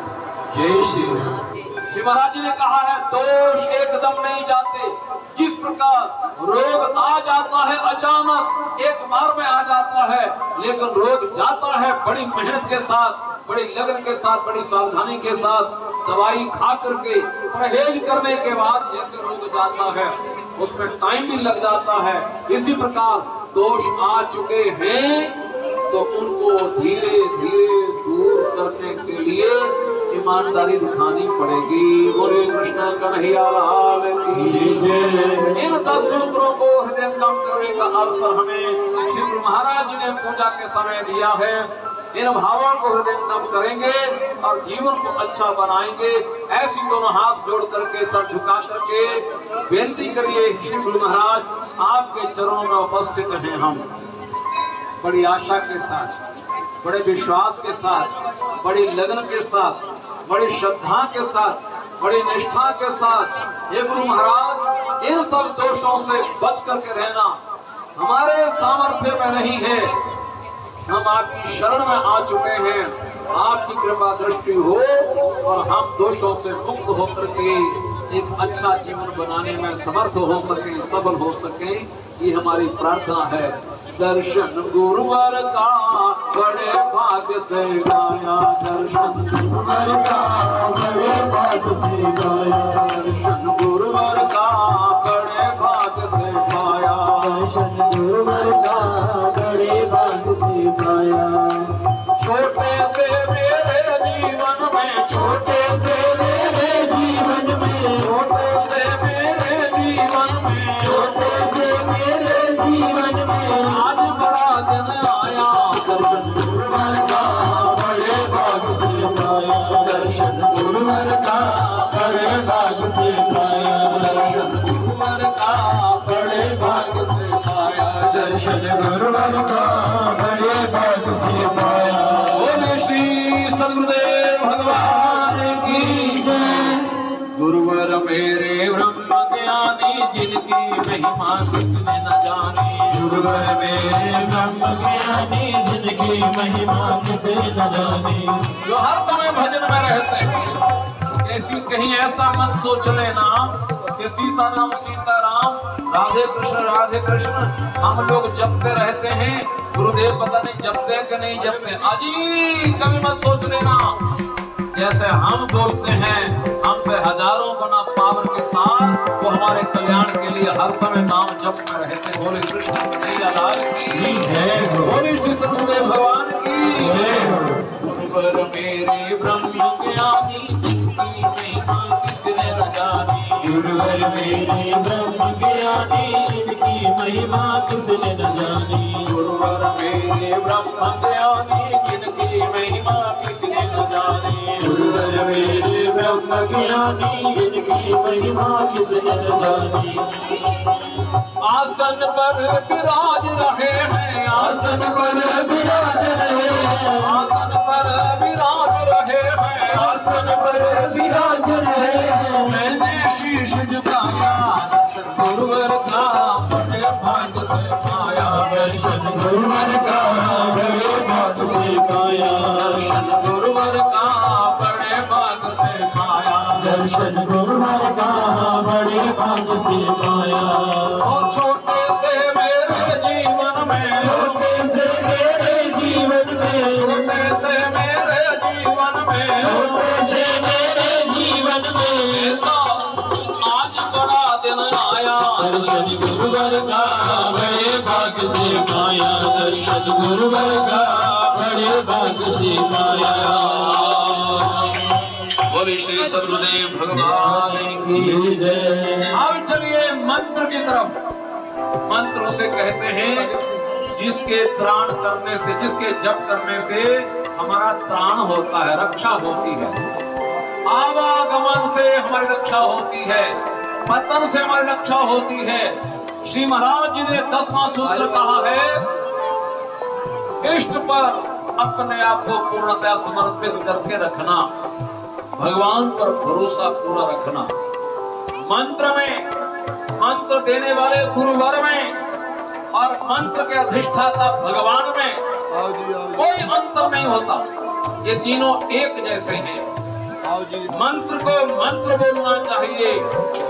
जय श्री राम। श्री महाराज जी ने कहा है दोष एकदम नहीं जाते। जिस प्रकार रोग आ जाता है अचानक, एक बार में आ जाता है, लेकिन रोग जाता है बड़ी मेहनत के साथ, बड़ी लगन के साथ, बड़ी सावधानी के साथ, दवाई खा करके परहेज करने के बाद जैसे रोग जाता है, उसमें टाइम भी लग जाता है। इसी प्रकार दोष आ चुके हैं तो उनको धीरे धीरे दूर करने के लिए ईमानदारी दिखानी पड़ेगी। बोले कृष्ण कन्हैया लाल की जय। इन 10 सूत्रों को हृदयंगम करने का अवसर हमें श्री गुरु महाराज जी ने पूजा के समय दिया है। इन भावों को हृदयंगम करेंगे और जीवन को अच्छा बनाएंगे। ऐसी दोनों हाथ जोड़ करके, सर झुका करके बेनती करिए श्री गुरु महाराज आपके चरणों में उपस्थित हैं। हम बड़ी आशा के साथ, बड़े विश्वास के साथ, बड़ी लगन के साथ, बड़ी श्रद्धा के साथ, बड़ी निष्ठा के साथ, हे गुरु महाराज इन सब दोषों से बच करके रहना हमारे सामर्थ्य में नहीं है। हम आपकी शरण में आ चुके हैं, आपकी कृपा दृष्टि हो और हम दोषों से मुक्त होकर के एक अच्छा जीवन बनाने में समर्थ हो सके, सबल हो सके, ये हमारी प्रार्थना है। दर्शन गुरुवर का बड़े भाग्य से गाया, दर्शन गुरुवर का बड़े भाग्य से गाया, दर्शन गुरुवर का बड़े भाग्य से पाया, दर्शन गुरुवर का बड़े भाग्य से पाया। छोटे से मेरे जीवन में, छोटे से मेरे जीवन में, छोटे से मेरे जीवन में, छोटे से मेरे जीवन में आज बड़ा दिन आया। दर्शन गुरुवर का बड़े भाग्य से पाया, दर्शन गुरुवर का बड़े भाग्य से पाया, दर्शन गुरुवर का बड़े भाग्य से पाया, दर्शन गुरुवर का बड़े भाग्य से पाया। बोले श्री सद्गुरुदेव भगवान की जय। गुरुवर मेरे ब्रह्म ज्ञानी, जिनकी महिमा किसने न जानी, गुरुवर मेरे ब्रह्म ज्ञानी, जिनकी महिमा किसे न जानी। जो हर समय भजन में रहते हैं, ऐसी कहीं ऐसा मत सोच लेना कि सीताराम सीताराम राधे कृष्ण हम लोग जपते रहते हैं, गुरुदेव पता नहीं जपते हैं कि नहीं जपते। अजी कभी मत सोच लेना जैसे हम बोलते हैं हमसे हजारों गुना पावर के साथ वो हमारे कल्याण के लिए हर समय नाम जपते रहते हैं। बोले कृष्ण कन्हैया लाल की जय, बोले श्री सतगुरुदेव भगवान की जय। गुरुवर मेरे ब्रह्म ज्ञानी जिनकी महिमा किसने न जानी, गुरुवर मेरे ब्रह्म ज्ञानी जिनकी महिमा किसने न जानी, गुरुवर मेरे ब्रह्म ज्ञानी जिनकी महिमा किसने न जानी, गुरुवर मेरे ब्रह्म ज्ञानी जिनकी महिमा किसने न जानी। आसन पर विराज रहे हैं, आसन पर विराज रहे हैं, आसन पर विराज रहे हैं, आसन पर विराज रहे हैं। मैंने शीश झुकाया दर्शन गुरुवर का बड़े भाग्य से पाया, दर्शन गुरुवर का बड़े भाग से पाया, दर्शन गुरुवर का बड़े भाग्य से पाया, दर्शन गुरुवर का बड़े भाग से पाया। और छोटे से मेरे जीवन में, छोटे से मेरे जीवन में, छोटे से मेरे जीवन में, छोटे से मेरे जीवन में ऐसा आज बड़ा दिन आया, दर्शन गुरुवर का बड़े भाग से पाया, दर्शन गुरुवर का बड़े भाग से पाया। बोले श्री सतगुरुदेव भगवान की जय। अब चलिए मंत्र की तरफ। मंत्र उसे कहते हैं जिसके त्राण करने से, जिसके जप करने से हमारा त्राण होता है, रक्षा होती है, आवागमन से हमारी रक्षा होती है, पतन से हमारी रक्षा होती है। श्री महाराज जी ने 10वां सूत्र कहा है, इष्ट पर अपने आप को पूर्णतः समर्पित करके रखना, भगवान पर भरोसा पूरा रखना। मंत्र में, मंत्र देने वाले गुरुवर में और मंत्र के अधिष्ठाता भगवान में कोई अंतर नहीं होता, ये तीनों एक जैसे हैं। मंत्र को मंत्र बोलना चाहिए,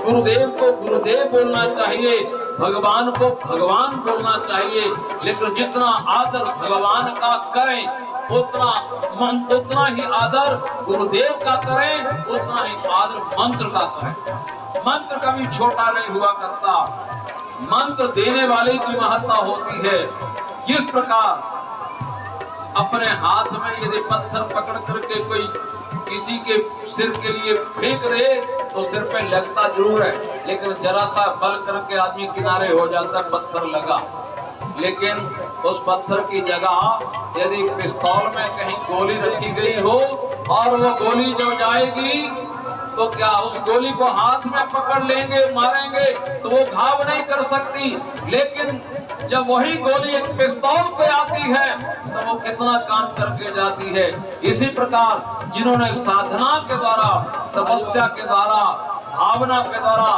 गुरुदेव को गुरुदेव बोलना चाहिए, भगवान को भगवान बोलना चाहिए, लेकिन जितना आदर भगवान का करें उतना ही आदर गुरुदेव का करें, उतना ही आदर मंत्र का करें। मंत्र कभी छोटा नहीं हुआ करता, मंत्र देने वाले की महत्ता होती है। जिस प्रकार अपने हाथ में यदि पत्थर पकड़ करके कोई किसी के सिर के लिए फेंक दे तो सिर पे लगता जरूर है, लेकिन जरा सा बल करके आदमी किनारे हो जाता है, पत्थर लगा। लेकिन उस पत्थर की जगह यदि पिस्तौल में कहीं गोली रखी गई हो और वो गोली जब जाएगी तो क्या उस गोली को हाथ में पकड़ लेंगे, मारेंगे तो वो घाव नहीं कर सकती, लेकिन जब वही गोली एक पिस्तौल से आती है तो वो कितना काम करके जाती है। इसी प्रकार जिन्होंने साधना के द्वारा, तपस्या के द्वारा, भावना के द्वारा,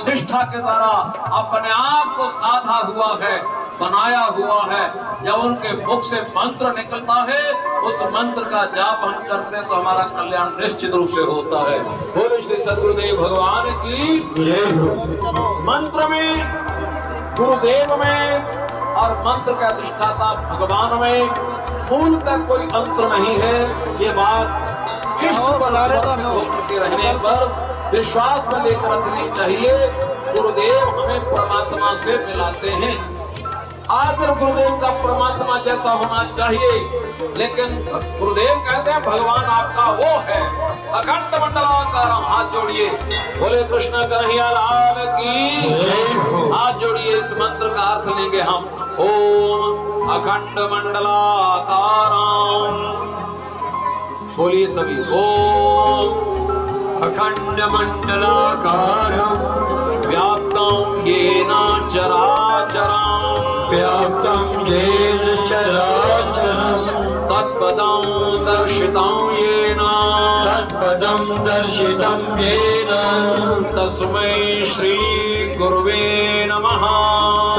निष्ठा के द्वारा अपने आप को साधा हुआ है, बनाया हुआ है, जब उनके मुख से मंत्र निकलता है, उस मंत्र का जाप हम करते हैं तो हमारा कल्याण निश्चित रूप से होता है। बोले श्री सतगुरुदेव भगवान की जय। मंत्र में, गुरुदेव में और मंत्र का अधिष्ठाता भगवान में मूल का कोई अंतर नहीं है। ये बात इष्ट पर रहने पर विश्वास में लेकर रखनी चाहिए। गुरुदेव हमें परमात्मा से मिलाते हैं, आदर गुरुदेव का परमात्मा जैसा होना चाहिए, लेकिन गुरुदेव कहते हैं भगवान आपका वो है अखंड मंडलाकार। हाथ जोड़िए, बोले कृष्ण कन्हैया लाल की। हाथ जोड़िए, इस मंत्र का अर्थ लेंगे हम। ओम अखंड मंडलाकारं, बोलिए सभी। ओम अखंड मंडलाकारं व्याप्तं येन चराचरं, व्याप्तं येन चराचरं, तत्पदं दर्शितं येन, तत्पदं दर्शितं येन, तस्मै श्री गुरुवे नमः।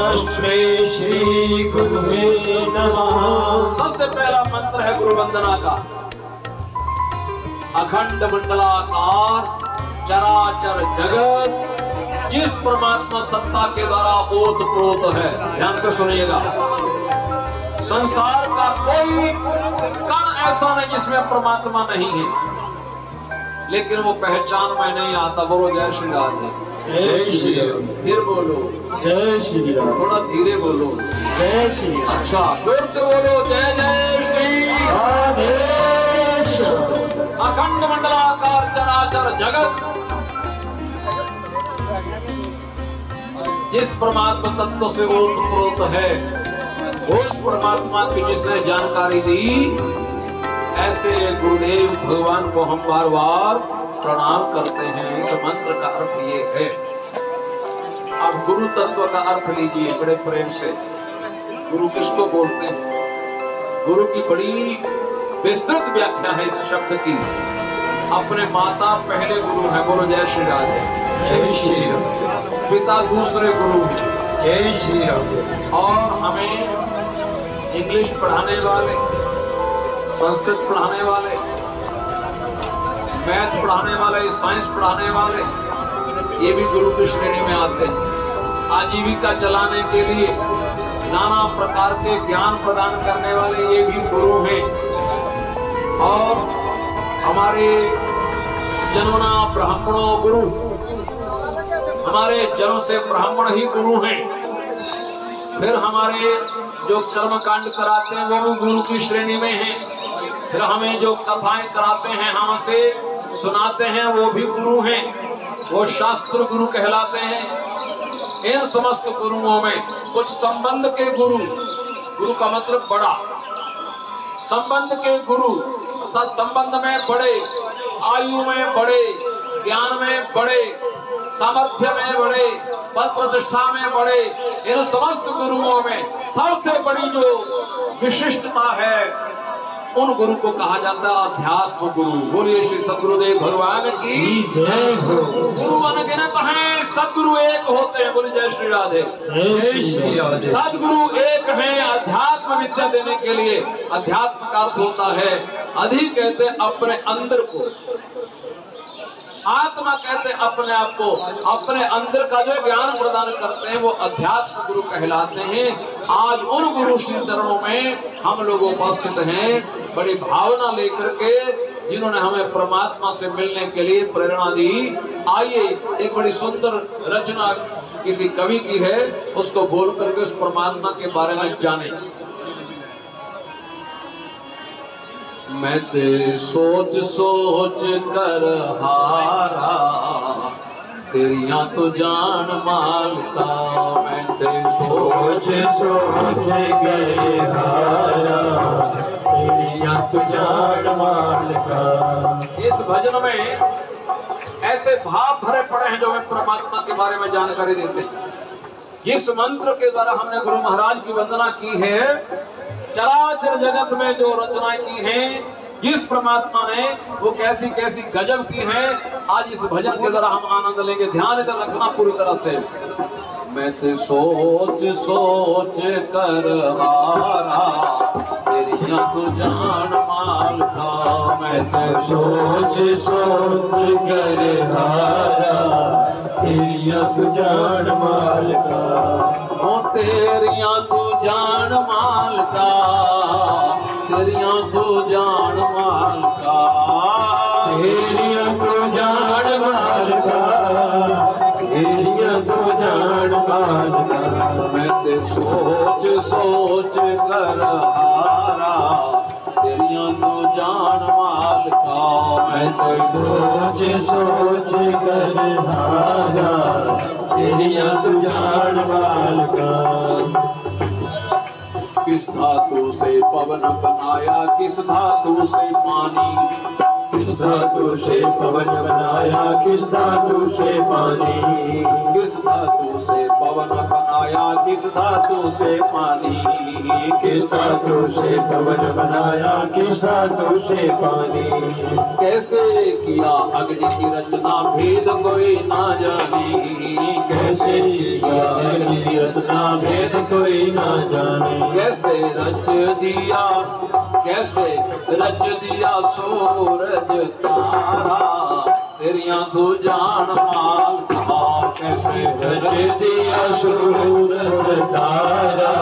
तस्मै श्री गुरुवे नमः। सबसे पहला मंत्र है गुरु वंदना का। अखंड मंडलाकार चराचर जगत जिस परमात्मा सत्ता के द्वारा ओतप्रोत है, ध्यान से सुनिएगा, संसार का कोई कण ऐसा नहीं जिसमें परमात्मा नहीं है, लेकिन वो पहचान में नहीं आता। बोलो जय श्री राधे। जय श्री राम। फिर बोलो जय श्री राम। थोड़ा धीरे बोलो। जय श्री राम। अच्छा जोर से बोलो जय जय श्री राधे। अखंड मंडलाकार चराचर जगत जिस परमात्मा तत्व से ओतप्रोत है, उस परमात्मा की जिसने जानकारी दी, ऐसे गुरुदेव भगवान को हम बार बार प्रणाम करते हैं। इस मंत्र का अर्थ ये है। अब गुरु तत्व का अर्थ लीजिए बड़े प्रेम से। गुरु किसको बोलते हैं? गुरु की बड़ी विस्तृत व्याख्या है इस शब्द की। अपने माता पहले गुरु है, बोलो जय श्री राधे। जय श्री राम। पिता दूसरे गुरु हैं, जय श्री राम। और हमें इंग्लिश पढ़ाने वाले, संस्कृत पढ़ाने वाले, मैथ पढ़ाने वाले, साइंस पढ़ाने वाले, ये भी गुरु की श्रेणी में आते हैं। आजीविका चलाने के लिए नाना प्रकार के ज्ञान प्रदान करने वाले ये भी गुरु हैं। और हमारे जन्मना ब्राह्मणों गुरु, हमारे जन्म से ब्राह्मण ही गुरु हैं। फिर हमारे जो कर्म कांड कराते हैं वो भी गुरु की श्रेणी में हैं। फिर हमें जो कथाएं कराते हैं, हमसे सुनाते हैं, वो भी गुरु हैं, वो शास्त्र गुरु कहलाते हैं। इन समस्त गुरुओं में कुछ संबंध के गुरु, गुरु का मतलब बड़ा, संबंध के गुरु अर्थात संबंध में बड़े, आयु में बड़े, ज्ञान में बड़े, सामर्थ्य में बड़े, पद प्रतिष्ठा में बड़े, इन समस्त गुरुओं में सबसे बड़ी जो विशिष्टता है, उन गुरु को कहा जाता है अध्यात्म गुरु। बोलिए श्री सद्गुरुदेव भगवान की जय हो। गुरु अनगिनत हैं, सद्गुरु एक होते हैं। बोलिए जय श्री राधे। जय श्री राधे। सद्गुरु एक हैं अध्यात्म विद्या देने के लिए। अध्यात्म का अर्थ होता है अधिक, कहते हैं अपने अंदर को, आत्मा कहते हैं अपने आप को, अपने अंदर का जो ज्ञान प्रदान करते हैं वो अध्यात्म गुरु कहलाते हैं। आज उन गुरु श्री चरणों में हम लोग उपस्थित हैं, बड़ी भावना लेकर के, जिन्होंने हमें परमात्मा से मिलने के लिए प्रेरणा दी। आइए एक बड़ी सुंदर रचना किसी कवि की है, उसको बोल करके उस परमात्मा के बारे में जाने। मैं ते सोच सोच कर हारा, तेरियां तो जान मालका। मैं ते सोच सोच गए हारा, तेरियां तो जान मालका। इस भजन में ऐसे भाव भरे पड़े हैं जो हमें परमात्मा के बारे में जानकारी देते हैं। जिस मंत्र के द्वारा हमने गुरु महाराज की वंदना की है, चराचर जगत में जो रचना की है, जिस परमात्मा ने वो कैसी कैसी गजब की है, आज इस भजन के द्वारा हम आनंद लेंगे। ध्यान कर रखना पूरी तरह से। मैं ते सोच सोच कर हारा, तेरियां तो जान मालका। मैं ते सोच सोच कर हारा, तेरियां तो जान मालका। ओ तेरियां तो जान मालका, तेरियां तो जान मालका, तेरियां तो जान मालका, तेरियां तो जान मालका। मैं ते सोच सोच कर हारा, तेरियां तो जान मालका। मैं ते सोच सोच कर हारा, तेरियां तो जान मालका। किस धातु से पवन बनाया, किस धातु से पानी, किस धातु से पवन बनाया, किस धातु से पानी। किस धातु से पवन बनाया, बनाया किस धातु से पानी, किस धातु से पवन बनाया, किस धातु से पानी। कैसे किया अग्नि की रचना भेद कोई ना जानी, कैसे किया अग्नि की रचना भेद कोई ना जाने। कैसे रच दिया, कैसे रच दिया सूरज तारा, तेरिया तू जान माल कैसे रच दिया सूरज तारा,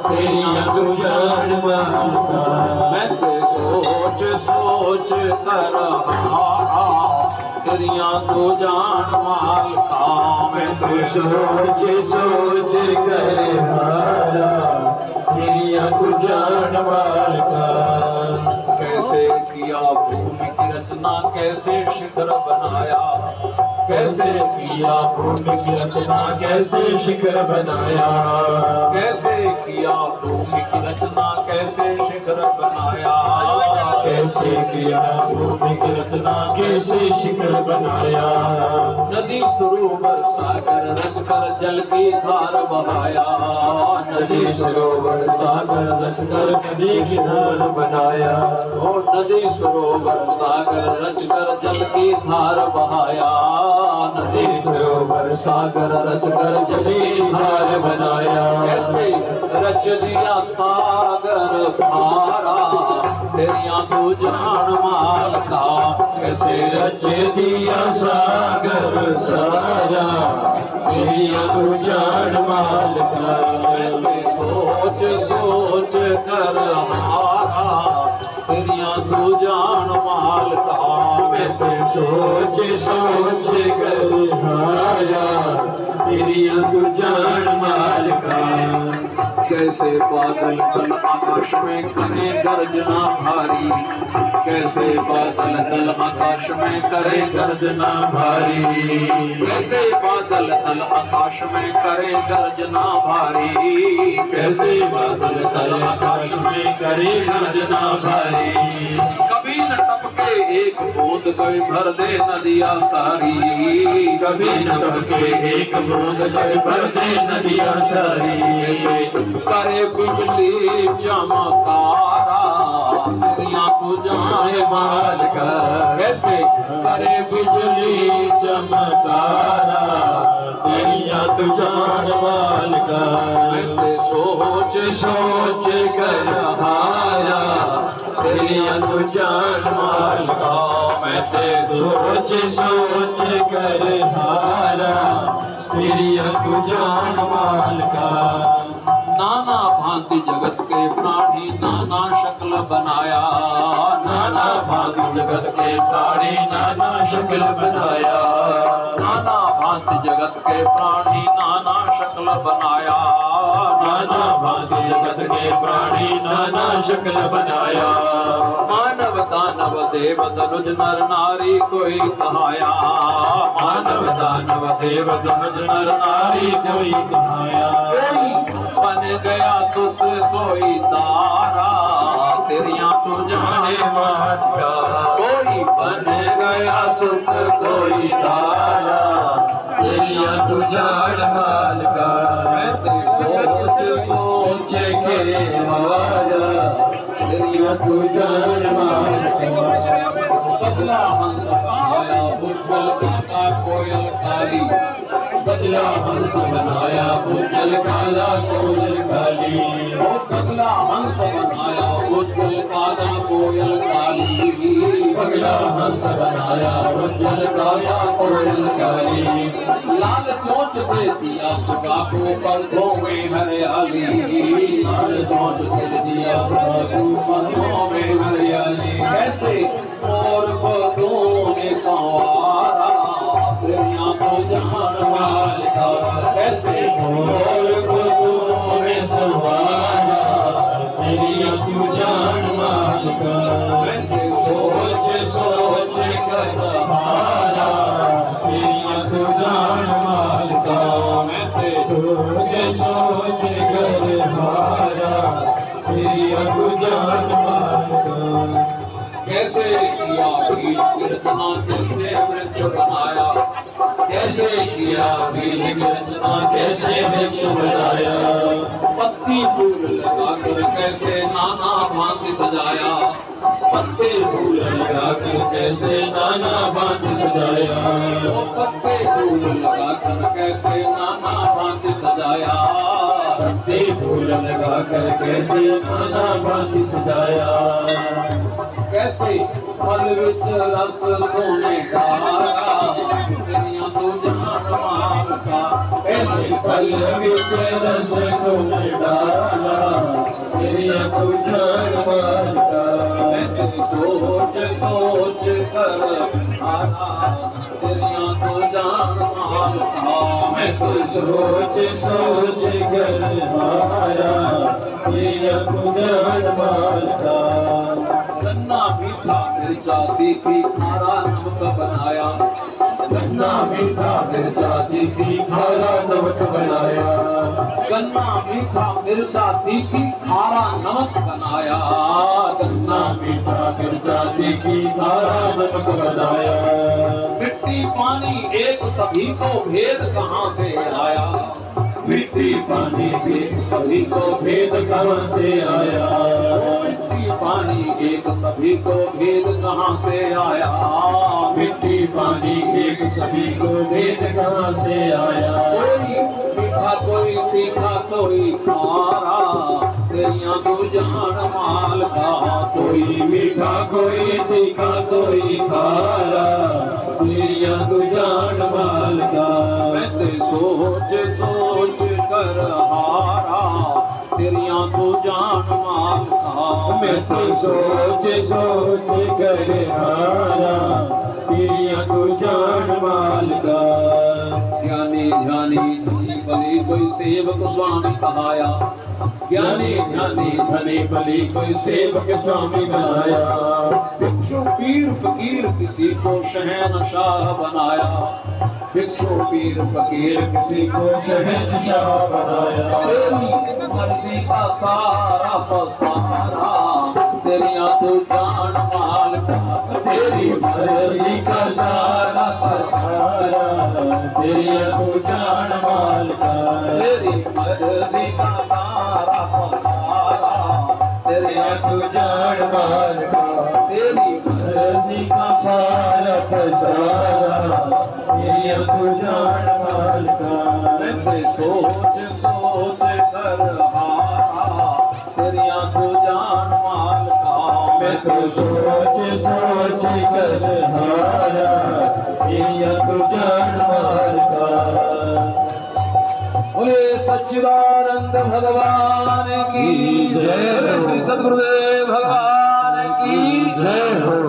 तेरिया तू जान मालका। मैं तो सोच सोच कर हारा, तेरिया तू जान मालका। मैं तो सोच सोच कर हारा, तेरिया तू जान मालका। कैसे किया भूमि की रचना, कैसे शिखर बनाया, कैसे किया भूमि की रचना, कैसे शिखर बनाया। कैसे किया भूमि की रचना, कैसे शिखर बनाया। कैसे किया भूमि की रचना, कैसे शिखर बनाया। नदी सरोवर सागर रच कर जल की धार बहाया, नदी सरोवर सागर रच कर नदी की धार बनाया। ओ नदी सरोवर सागर रच कर जल की धार बहाया। नदी सरोवर सागर रच कर जल की धार बनाया। कैसे रच दिया सागर धारा, तेरिया तू जान मालका। कैसे रच दिया सागर सारा, तेरिया तू जान मालका। सोच सोच कर हारा, तेरिया तू जान मालका। मैं तो सोच सोच कर हारा, तेरिया तू जान मालका। कैसे बादल तल आकाश में करे गर्जना भारी, कैसे बादल तल आकाश में करे गर्जना भारी। कैसे बादल तल आकाश में करे गर्जना भारी, कैसे बादल तल आकाश में करे गर्जना भारी। कभी न टपके एक बूंद कोई भर दे नदिया सारी, कभी न टपके एक बूंद कोई भर दे नदिया सारी। कैसे करे बिजली चमकारा, तेरिया तू जान मालका। कैसे करे बिजली चमकारा, तेरिया तू जान मालका। मैं सोच सोच कर हारा, तेरिया तू जान मालका। मैं ते सोच सोच कर हारा, तेरिया तू जान मालका। नाना भांति जगत के प्राणी नाना शक्ल बनाया, नाना भांति जगत के प्राणी नाना शक्ल बनाया। नाना भांति जगत के प्राणी नाना शक्ल बनाया। नाना भांति जगत के प्राणी नाना शक्ल बनाया। मानव दानव देव तनुज नर नारी कोई कहाया, मानव दानव देव तनुज नर नारी कोई कहाया। कोई बन गया सुत कोई तारा, तेरिया तू जाने मालका। कोई बन गया सुत कोई तारा, तेरिया तू जान मालका। मैं ते सोच सोच के हारा, तेरिया तू जान मालका। बदला हंस आया उज्जवल काका कोयल काली, बदला हंस बनाया उज्जवल काला कोयल काली। बदला हंस बनाया उज्जवल काला कोयल काली। बदला हंस बनाया उज्जवल काला कोयल काली। लाल चोंच दे दिया सुगा को पर्दों में हरियाली, लाल चोंच दे दिया सुगा को पर्दों में हरियाली। कैसे मोर पर्दों ने संवारा, तेरिया तो जान मालका। कैसे मोर पर्दों ने संवारा, तेरिया तू जान मालका। मैं सोच सोच कर हारा, तेरिया तू जान मालका। मैं सोच सोच कर हारा, तेरिया तू जान मालका। कैसे किया बीज कीर्तना, कैसे वृक्ष बनाया, कैसे किया बीज की रचना, कैसे वृक्ष बनाया। पत्ती फूल लगाकर कैसे नाना भांति सजाया, पत्ते फूल लगाकर कैसे नाना भांति सजाया। वो पत्ते फूल लगाकर कैसे नाना भांति सजाया, पत्ते फूल लगाकर कैसे नाना भांति सजाया। कैसे फल विच रस सोने डाला, तेरियां तो जान माल का। कैसे फल विच रस खोल डाला, तेरिया तू जान माल का। मैं तेरी सोच सोच कर आया, तेरियां तो जान माल का। मैं तो सोच सोच कर आया, तेरिया तू जान माल का। गन्ना मीठा मिर्चा तीखी खारा नमक बनाया, गन्ना मीठा मिर्चा तीखी खारा नमक बनाया। गन्ना मीठा मिर्चा तीखी खारा नमक बनाया, गन्ना मीठा मिर्चा तीखी खारा नमक बनाया। मिट्टी पानी एक सभी को भेद कहाँ से आया, मिट्टी पानी भी सभी को भेद कहाँ से आया। मिट्टी पानी एक सभी को भेद कहाँ से आया, मिट्टी पानी एक सभी को भेद कहाँ से आया। कोई मीठा कोई तीखा कोई खारा, तेरियां तू जान माल का। कोई मीठा कोई तीखा कोई खारा, तेरिया तू जान माल का। मैं ते सोच सोच कर हारा, तेरियां तू जान माल का। मैं तो सोच सोच कर हारा, तेरिया तू जान माल का। ज्ञानी ध्यानी धनी बली कोई सेवक स्वामी कहाया, ज्ञानी ध्यानी धनी बली कोई सेवक स्वामी बनाया। भिक्षु पीर फकीर किसी को शहनशाह बनाया, भिक्षु पीर फकीर किसी को शहनशाह बनाया। तेरी मर्जी का सारा पसारा, तेरियां तू जान माल का। तेरी मर्जी का सारा पसारा, तेरिया तू जान माल का। तेरी मर्जी का सारा पसारा, तेरियां तू जान माल का। तेरी मर्जी का सारा पसारा, तेरिया तू जान माल का। मैं ते सोच सोच कर हारा, तेरियां तू जान माल का। मैं तो सोच सोच कर हारा, तेरिया तू जान माल का। बोले सच्चिदानंद भगवान की जय, श्री सद्गुरुदेव भगवान की जय हो।